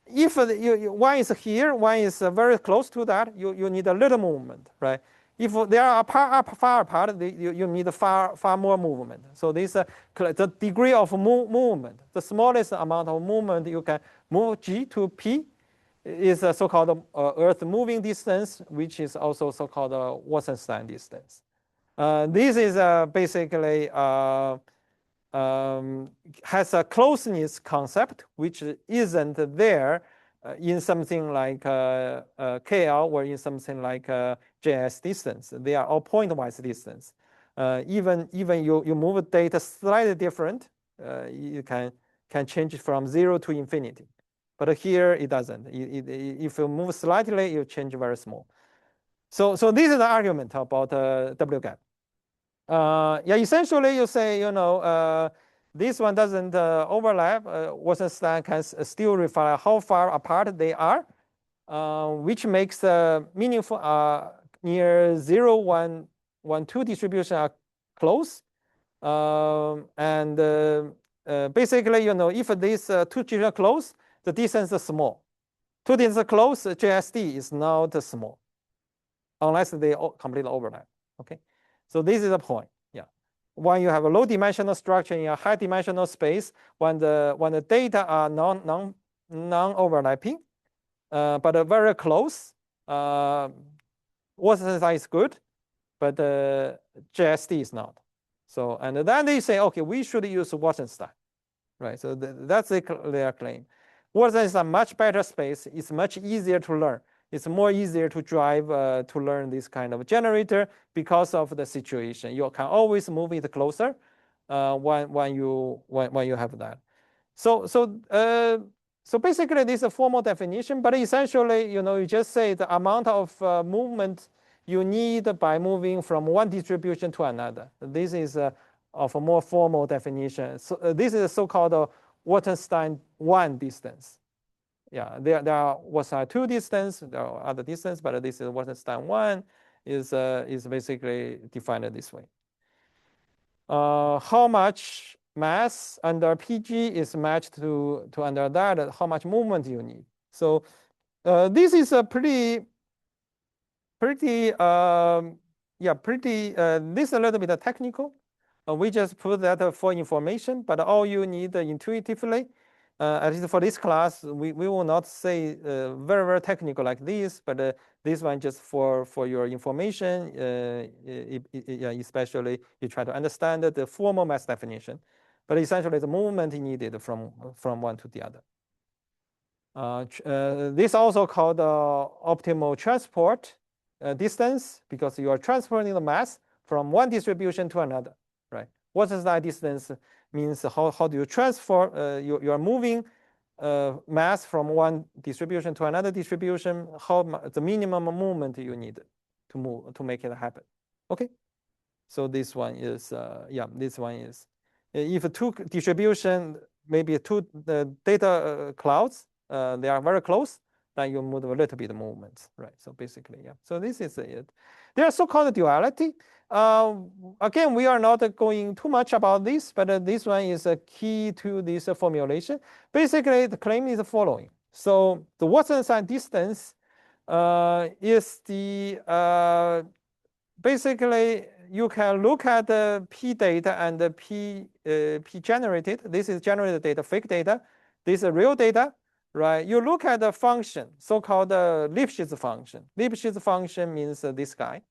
If one is here, one is very close to that, you need a little movement, right? If they are far apart, you need far more movement. So this the degree of movement, the smallest amount of movement you can move G to P is a so-called Earth moving distance, which is also so-called Wasserstein distance. This is basically has a closeness concept, which isn't there in something like KL or in something like JS distance. They are all pointwise distance. Even you move data slightly different, you can change it from 0 to infinity. But here it doesn't. If you move slightly, you change very small. So this is the argument about WGAP. Yeah, essentially you say, this one doesn't overlap. Wasserstein can still refine how far apart they are, which makes meaningful near 0, 1, 1, 2 distribution are close. And basically, if these two distributions are close, the distance is small. Two distances are close, JSD is not small, unless they completely overlap. Okay. So this is the point. Yeah. When you have a low dimensional structure in a high dimensional space, when the data are non-overlapping, but very close, Wasserstein is good, but JSD is not. So, and then they say, okay, we should use Wasserstein, right? So that's their claim. Wasserstein is a much better space. It's much easier to learn. It's more easier to drive to learn this kind of generator because of the situation. You can always move it closer when you have that. So basically, this is a formal definition, but essentially, you just say the amount of movement you need by moving from one distribution to another. This is of a more formal definition. So this is a so-called Wasserstein 1 distance. Yeah, there are Wasserstein 2 distance, there are other distance, but this is Wasserstein 1 is basically defined this way. How much mass under PG is matched to under that, how much movement you need. So this is a pretty, this is a little bit technical. We just put that for information, but all you need intuitively, at least for this class, we will not say very, very technical like this, but this one just for your information, especially you try to understand the formal mass definition, but essentially the movement needed from one to the other. This also called optimal transport distance, because you are transporting the mass from one distribution to another, right? What is that distance? Means how do you transfer, you are moving mass from one distribution to another distribution, how the minimum movement you need to move to make it happen. Okay, so this one is this one is if two distribution, maybe two data clouds, they are very close, then you move a little bit of movements, right? So basically, yeah. So this is it. There are so-called duality. Again, we are not going too much about this, but this one is a key to this formulation. Basically, the claim is the following. So the Wasserstein distance is the, basically, you can look at the P data and the P generated. This is generated data, fake data. This is real data. right? You look at the function, so-called Lipschitz function. Lipschitz function means this guy.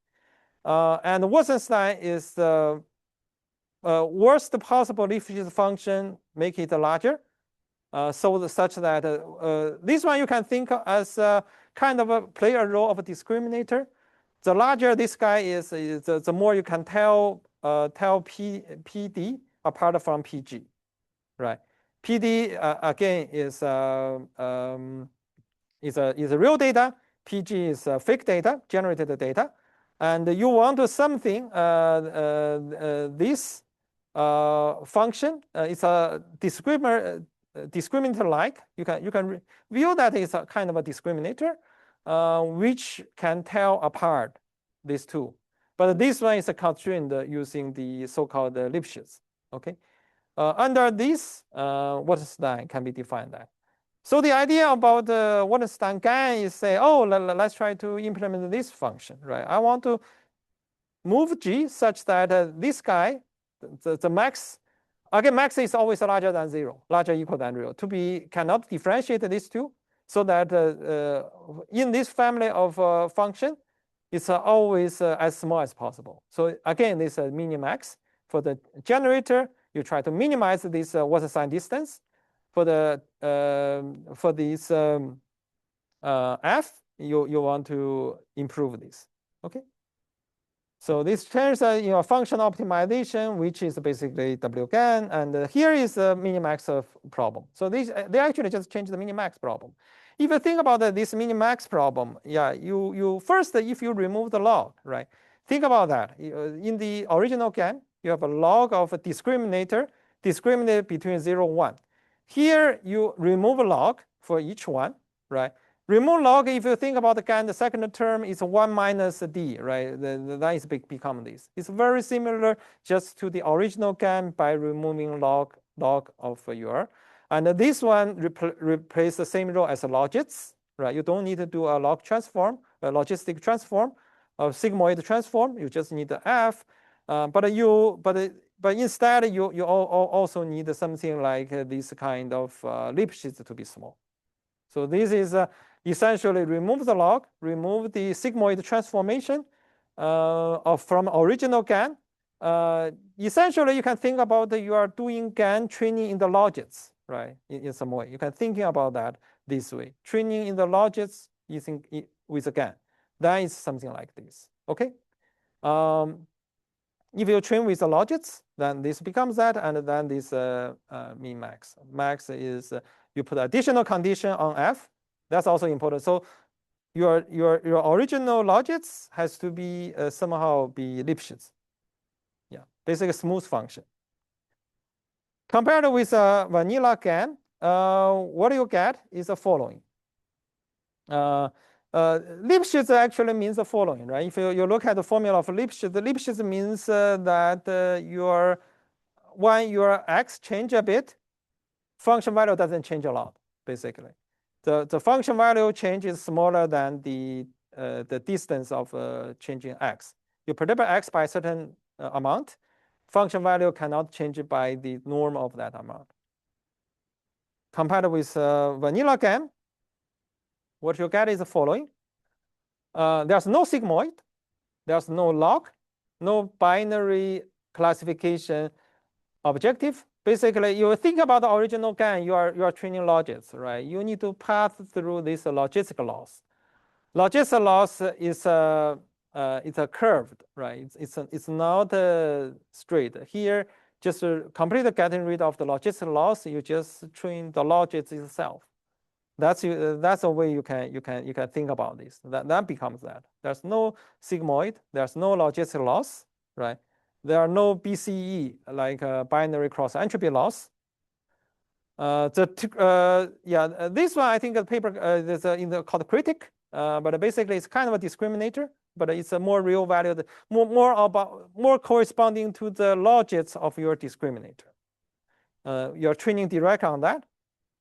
And Wasserstein is the worst possible Lipschitz function, make it larger. Such that this one you can think as kind of play a role of a discriminator. The larger this guy is the more you can tell PD apart from PG, right? PD again is real data. PG is fake data, generated data, and you want to something this function is a discriminator-like. You can view that as a kind of a discriminator, which can tell apart these two. But this one is constrained using the so-called Lipschitz. Okay, under this, Wasserstein can be defined that. So the idea about Wasserstein GAN is say, oh, let's try to implement this function, right? I want to move G such that this guy, the max, again, max is always larger than 0, larger equal than 0. To be cannot differentiate these two, so that in this family of function, it's always as small as possible. So again, this minimax for the generator. You try to minimize this Wasserstein distance. For the for this F, you want to improve this. Okay. So this turns function optimization, which is basically WGAN, and here is the minimax of problem. So they actually just changed the minimax problem. If you think about this minimax problem, yeah, you first, if you remove the log, right? Think about that. In the original GAN, you have a log of a discriminator between 0 and 1. Here you remove a log for each one, right? Remove log, if you think about the GAN, the second term is 1 minus D, right? That is become this. It's very similar just to the original GAN by removing log of your. And this one replaces the same role as logits, right? You don't need to do a log transform, a logistic transform, a sigmoid transform. You just need the F. But instead, you also need something like this kind of Lipschitz to be small. So this is essentially remove the log, remove the sigmoid transformation from original GAN. Essentially, you can think about you are doing GAN training in the logits, right? In some way, you can thinking about that this way. Training in the logits using with a GAN. That is something like this. Okay. If you train with the logits, then this becomes that, and then this min max. Max is you put additional condition on F. That's also important. So your original logits has to be somehow be Lipschitz. Yeah, basically a smooth function. Compared with vanilla GAN, what you get is the following. Lipschitz actually means the following, right? If you look at the formula of Lipschitz, Lipschitz means that when your x change a bit, function value doesn't change a lot, basically. The function value change is smaller than the distance of changing x. You predict x by a certain amount, function value cannot change by the norm of that amount. Compared with vanilla GAN, what you get is the following. There's no sigmoid, there's no log, no binary classification objective. Basically, you think about the original GAN, you are training logits, right? You need to pass through this logistic loss. Logistic loss is it's a curved, right? It's not straight. Here, just completely getting rid of the logistic loss, you just train the logits itself. That's a way you can think about this. That becomes that. There's no sigmoid, there's no logistic loss, right? There are no BCE, like binary cross entropy loss. This one, I think the paper is called critic, but basically it's kind of a discriminator, but it's a more real valued, more corresponding to the logits of your discriminator. You're training direct on that,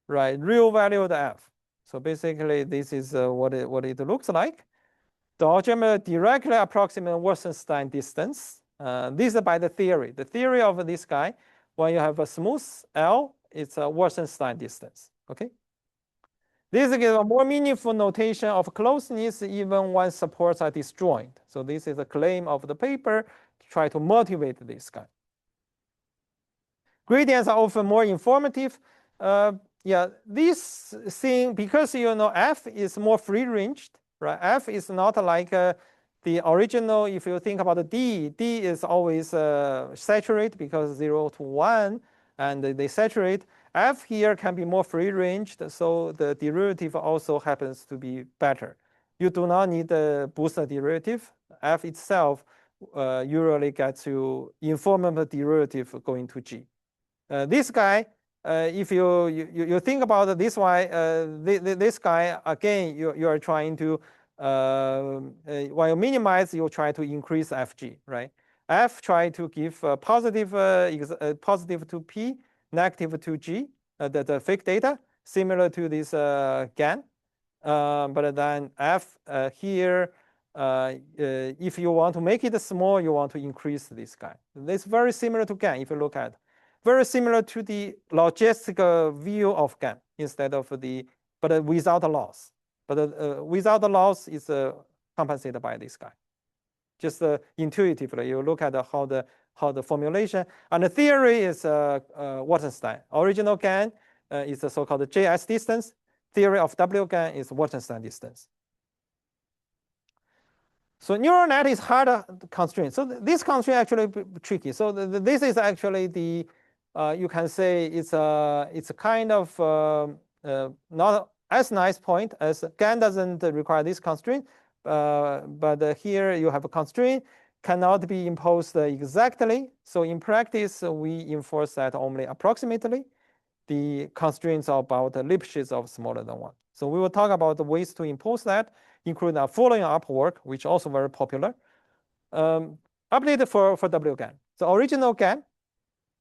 right? Real valued F. So basically, this is what it looks like. The algebra directly approximates Wasserstein distance. This is by the theory. The theory of this guy, when you have a smooth L, it's a Wasserstein distance. Okay. This is a more meaningful notation of closeness even when supports are disjoint. So this is a claim of the paper to try to motivate this guy. Gradients are often more informative. Yeah, this thing, because F is more free-ranged, right? F is not like the original. If you think about the D is always saturate because 0 to 1, and they saturate. F here can be more free-ranged, so the derivative also happens to be better. You do not need a booster derivative. F itself usually gets you informative derivative going to G. This guy, if you think about this one, this guy again, you are trying to while you minimize, you try to increase FG, right? F try to give positive to P, negative to G, the fake data, similar to this GAN. But then F here, if you want to make it small, you want to increase this guy. This is very similar to GAN if you look at. Very similar to the logistical view of GAN instead of but without a loss. But without the loss is compensated by this guy. Just intuitively, you look at how the formulation and the theory is Waterstein. Original GAN is the so-called JS distance. Theory of WGAN is Waterstein distance. So neural net is harder constraint. So this constraint actually tricky. So this is actually the you can say it's a kind of not as nice point as GAN doesn't require this constraint, but here you have a constraint cannot be imposed exactly. So in practice, we enforce that only approximately. The constraints are about Lipschitz of smaller than 1. So we will talk about the ways to impose that, including our following up work, which also very popular. Update for WGAN. So original GAN,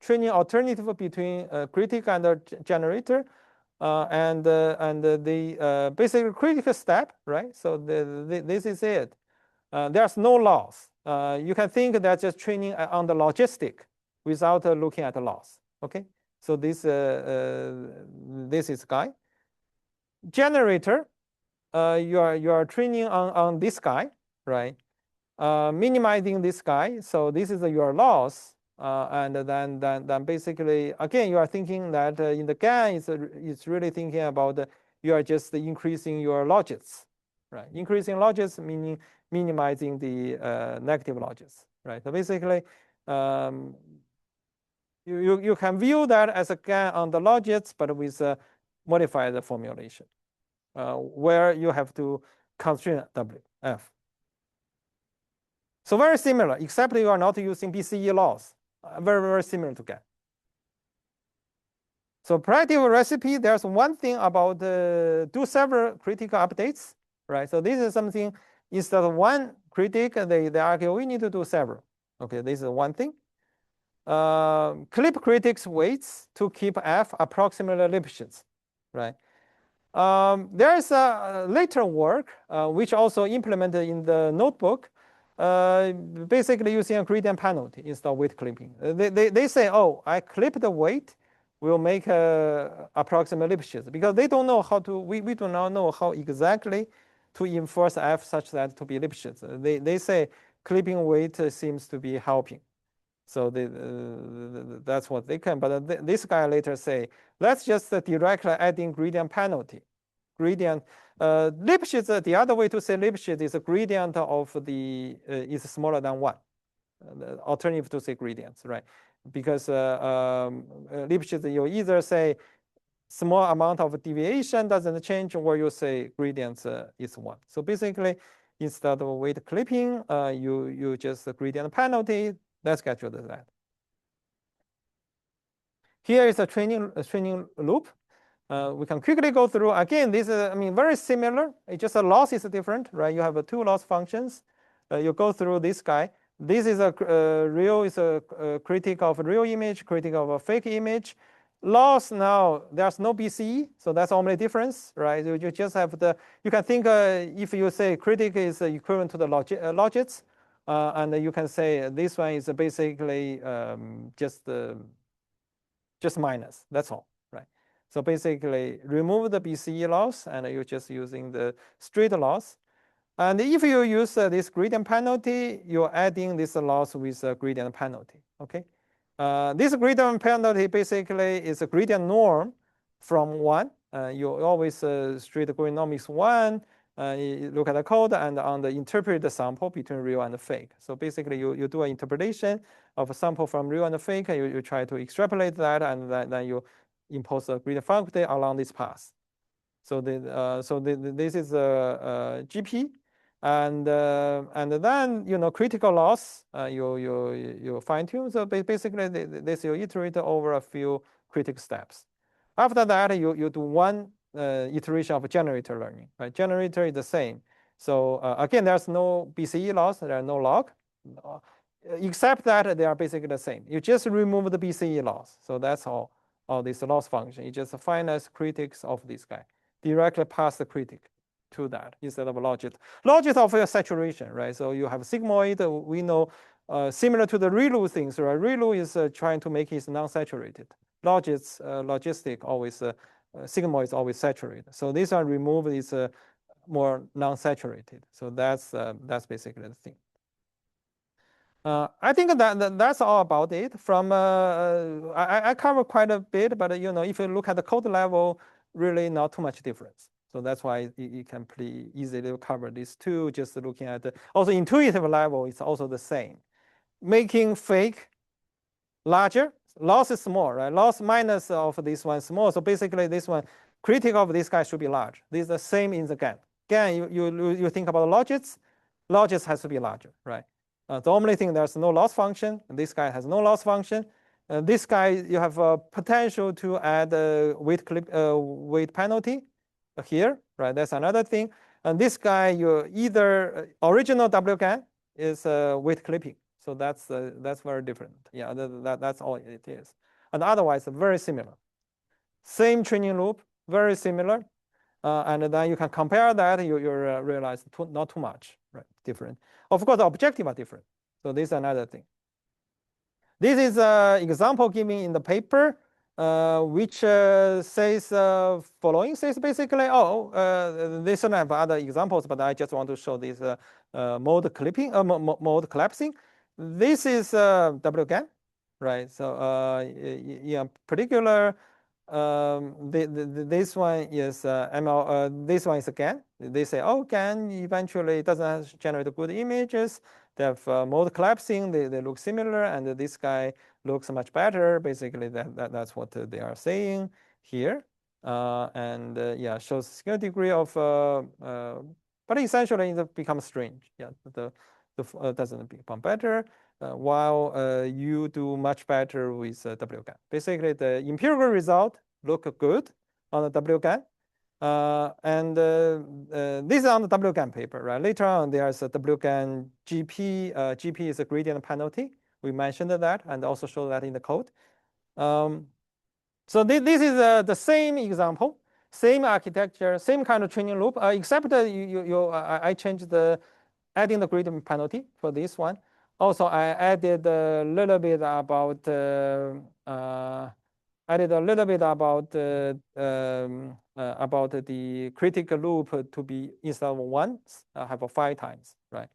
training alternative between critic and the generator, and the basic critical step, right? So this is it. There's no loss. You can think that's just training on the logistic without looking at the loss. Okay. So this is guy. Generator, you are training on this guy, right? Minimizing this guy. So this is your loss, and then basically again you are thinking that in the GAN it's really thinking about you are just increasing your logits, right? Increasing logits meaning minimizing the negative logits, right? So basically. You can view that as a GAN on the logits, but with a modified formulation, where you have to constrain WF. So very similar, except you are not using BCE loss. Very, very similar to GAN. So practical recipe, there's one thing about do several critical updates, right? So this is something, instead of one critic, they argue we need to do several. Okay, this is one thing. Clip critics weights to keep F approximately Lipschitz, right? There is a later work which also implemented in the notebook, basically using a gradient penalty instead of weight clipping. They say, oh, I clip the weight, will make approximate Lipschitz, because they don't know how to. We do not know how exactly to enforce F such that to be Lipschitz. They say clipping weight seems to be helping. So that's what they can. But this guy later say, let's just directly adding gradient penalty. Gradient Lipschitz. The other way to say Lipschitz is a gradient of the is smaller than 1. The alternative to say gradients, right? Because Lipschitz, you either say small amount of deviation doesn't change, or you say gradients is 1. So basically, instead of weight clipping, you just gradient penalty. Let's get to that. Here is a training loop. We can quickly go through. Again, this is, very similar. It's just a loss is different, right? You have 2 loss functions. You go through this guy. This is a real, is a critic of a real image, critic of a fake image. Loss now, there's no BCE, so that's only difference, right? You just have you can think if you say critic is equivalent to the logits, and you can say this one is basically just minus. That's all, right? So basically, remove the BCE loss, and you're just using the straight loss. And if you use this gradient penalty, you're adding this loss with a gradient penalty, okay? This gradient penalty basically is a gradient norm from 1. You always straight gradionomics 1, you look at the code and on the interpret the sample between real and fake. So basically, you do an interpretation of a sample from real and fake, and you try to extrapolate that, and then you impose a gradient function along this path. So this is a GP, and then critical loss you fine tune. So basically this you iterate over a few critical steps. After that you do one iteration of generator learning. Right, generator is the same. So again, there's no BCE loss, there are no log, except that they are basically the same. You just remove the BCE loss. So that's all this loss function. You just finite critics of this guy. Directly pass the critic to that instead of logit. Logit of your saturation, right? So you have sigmoid, we know similar to the ReLU things, right? ReLU is trying to make it non-saturated. Logits, logistic always, sigmoid is always saturated. So this one removed is more non-saturated. So that's basically the thing. I think that's all about it. From I cover quite a bit, but if you look at the code level, really not too much difference. So that's why you can pretty easily cover these two. Just looking at also intuitive level, it's also the same. Making fake larger, loss is small, right? Loss minus of this one small. So basically, this one critic of this guy should be large. This is the same in the GAN. GAN, you think about logits has to be larger, right? The only thing, there's no loss function. This guy has no loss function. This guy, you have a potential to add a weight penalty here, right? That's another thing. And this guy, you either original WGAN is weight clipping. So that's very different. Yeah, that's all it is. And otherwise, very similar. Same training loop, very similar. And then you can compare that, you realize not too much, right? Different. Of course, the objective are different. So this is another thing. This is an example given in the paper, which says following. Says basically, they should have other examples, but I just want to show this mode clipping, mode collapsing. This is WGAN, right? So in particular, this one is this one is GAN. They say, GAN eventually doesn't generate good images. They have mode collapsing. They look similar, and this guy looks much better. Basically, that's what they are saying here. Yeah, shows scale degree of, but essentially it becomes strange. Yeah, the doesn't become better. While you do much better with WGAN. Basically, the empirical result look good on the WGAN. This is on the WGAN paper, right? Later on, there's a WGAN GP. GP is a gradient penalty. We mentioned that and also show that in the code. So this is the same example, same architecture, same kind of training loop, except I changed the adding the gradient penalty for this one. Also, I added a little bit about the critical loop to be instead of once, I have 5 times, right?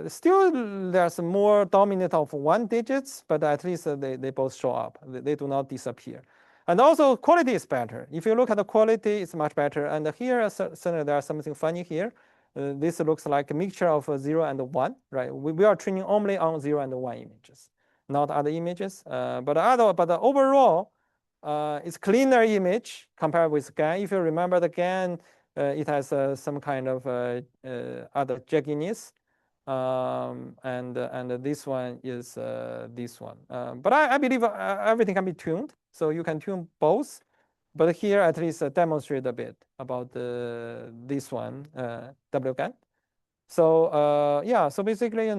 Still, there's more dominant of 1 digits, but at least they both show up. They do not disappear. And also, quality is better. If you look at the quality, it's much better. And here, certainly, there's something funny here. This looks like a mixture of 0 and 1, right? We are training only on 0 and 1 images, not other images. But overall, it's cleaner image compared with GAN. If you remember the GAN, it has some kind of other jagginess. And this one is this one. But I believe everything can be tuned. So you can tune both. But here, at least demonstrate a bit about this one, WGAN. So yeah, so basically,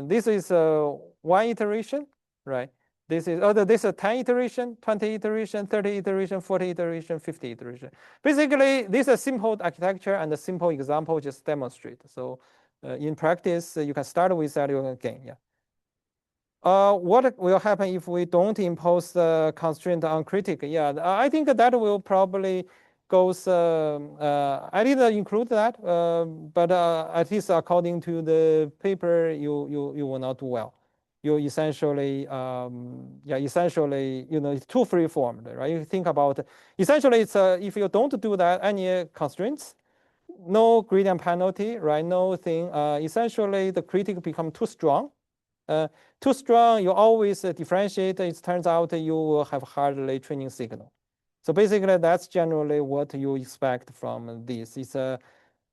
this is 1 iteration, right? This is 10 iteration, 20 iteration, 30 iteration, 40 iteration, 50 iteration. Basically, this is a simple architecture and a simple example just demonstrate. So in practice, you can start with that, you can gain, yeah. what will happen if we don't impose the constraint on critic? Yeah, I think that will probably goes. I didn't include that, but at least according to the paper, you will not do well. You essentially, essentially, it's too free formed, right? You think about essentially, it's if you don't do that any constraints, no gradient penalty, right? No thing. Essentially, the critic become too strong. Too strong, you always differentiate. It turns out you will have hardly training signal. So basically, that's generally what you expect from this. It's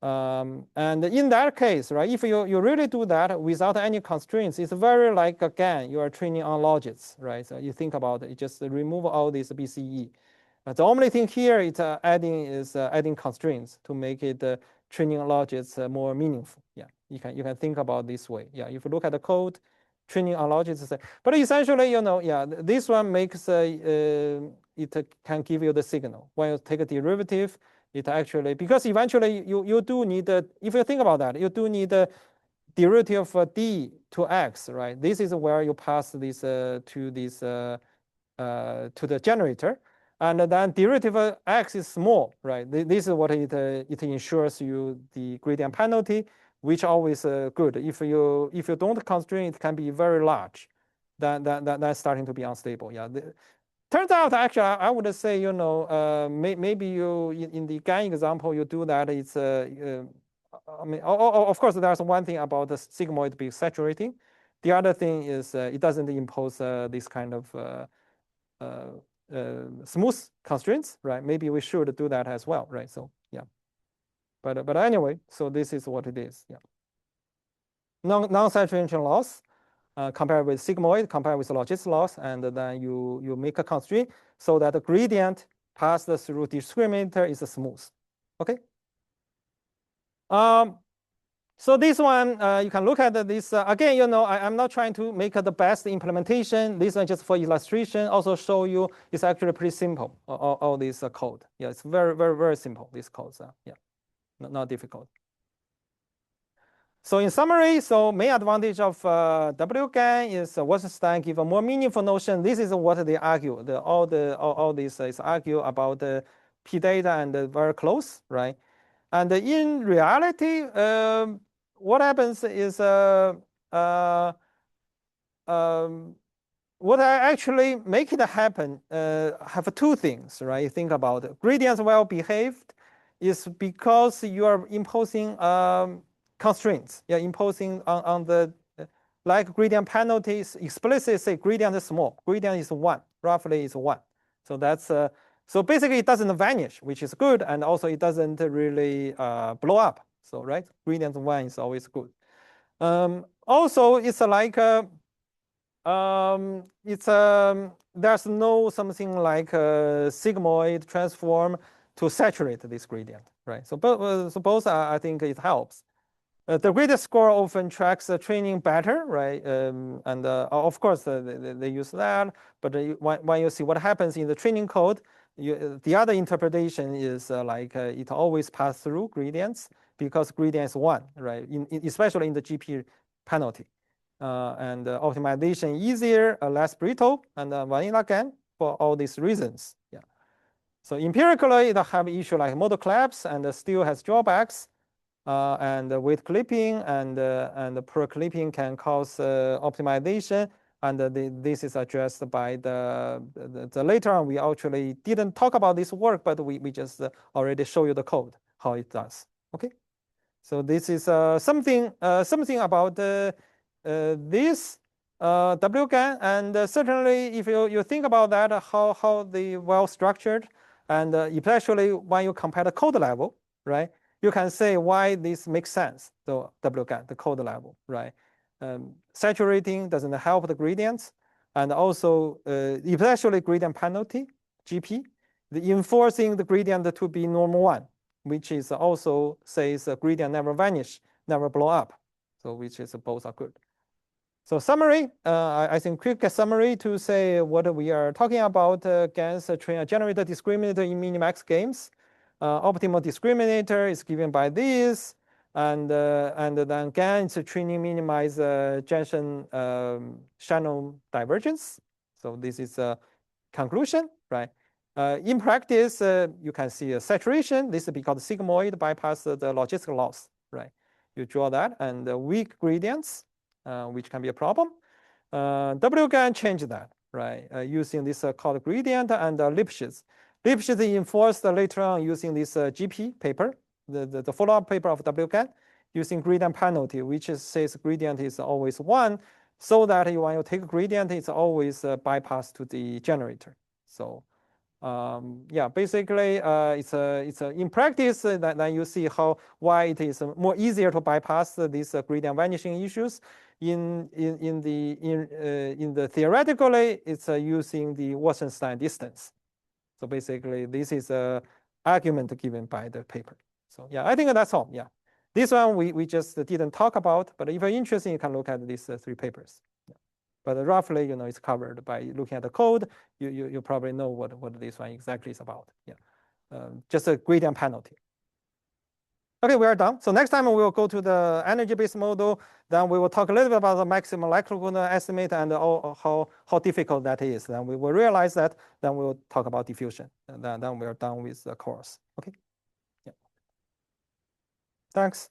and in that case, right, if you really do that without any constraints, it's very like, again, you are training on logits, right? So you think about it, you just remove all this BCE. The only thing here is adding constraints to make it training logits more meaningful. Yeah, you can think about this way. Yeah, if you look at the code, training on logits, but essentially, yeah, this one makes it can give you the signal. When you take a derivative, it actually, because eventually you do need, if you think about that, you do need a derivative of d to x, right? This is where you pass this to the generator. And then derivative of x is small, right? This is what it ensures you the gradient penalty, which always good. If you don't constrain, it can be very large. That's starting to be unstable. Yeah. Turns out, actually, I would say, maybe you in the GAN example you do that. It's I mean, of course, there's one thing about the sigmoid being saturating. The other thing is it doesn't impose this kind of smooth constraints, right? Maybe we should do that as well, right? So yeah, but anyway, so this is what it is. Yeah, non-saturation loss compared with sigmoid, compared with logits loss, and then you make a constraint so that the gradient passed through discriminator is smooth. Okay. So this one, you can look at this. Again, I'm not trying to make the best implementation. This one just for illustration. Also show you it's actually pretty simple, all this code. Yeah, it's very, very, very simple, these codes. Yeah, not difficult. So in summary, so main advantage of WGAN is Wasserstein give a more meaningful notion. This is what they argue. All this is argue about the P data and very close, right? And in reality, what happens is what I actually make it happen have two things, right? You think about it. Gradients well behaved is because you are imposing constraints. You're imposing on the like gradient penalties explicitly say gradient is small. Gradient is 1, roughly is 1. So that's so basically it doesn't vanish, which is good, and also it doesn't really blow up. So right, gradient 1 is always good. Also, it's like there's no something like a sigmoid transform to saturate this gradient, right? So both I think it helps. The gradient score often tracks the training better, right? And of course, they use that. But when you see what happens in the training code, the other interpretation is it always passes through gradients because gradient is 1, right? Especially in the GP penalty. And optimization easier, less brittle, and vanilla GAN for all these reasons. Yeah. So empirically, it have issue like model collapse and still has drawbacks. And with clipping and per clipping can cause optimization, and this is addressed by the later on. We actually didn't talk about this work, but we just already show you the code how it does. Okay, so this is something about this WGAN, and certainly if you think about that, how they well structured, and especially when you compare the code level, right? You can say why this makes sense. So WGAN, the code level, right? Saturating doesn't help the gradients, and also especially gradient penalty, GP, the enforcing the gradient to be normal 1, which is also says gradient never vanish, never blow up. So which is both are good. So summary, I think quick summary to say what we are talking about GANs train a generator discriminator in minimax games. Optimal discriminator is given by this. And then again, it's a training minimize junction channel divergence. So this is a conclusion, right? In practice, you can see a saturation. This is because sigmoid bypass the logistic loss, right? You draw that, and weak gradients, which can be a problem. W can change that, right? Using this called gradient and Lipschitz. Lipschitz enforced later on using this GP paper, the follow-up paper of WGAN, using gradient penalty, which says gradient is always 1, so that when you take gradient, it's always bypass to the generator. So yeah, basically, it's in practice that you see why it is more easier to bypass these gradient vanishing issues. In the theoretically, it's using the Wasserstein distance. So basically, this is a argument given by the paper. So yeah, I think that's all. Yeah, this one we just didn't talk about, but if you're interested, you can look at these 3 papers. Yeah. But roughly, it's covered by looking at the code. You probably know what this one exactly is about. Yeah, just a gradient penalty. Okay, we are done. So next time we will go to the energy-based model. Then we will talk a little bit about the maximum likelihood estimate and how difficult that is. Then we will realize that. Then we will talk about diffusion. And then we are done with the course. Okay. Yeah. Thanks.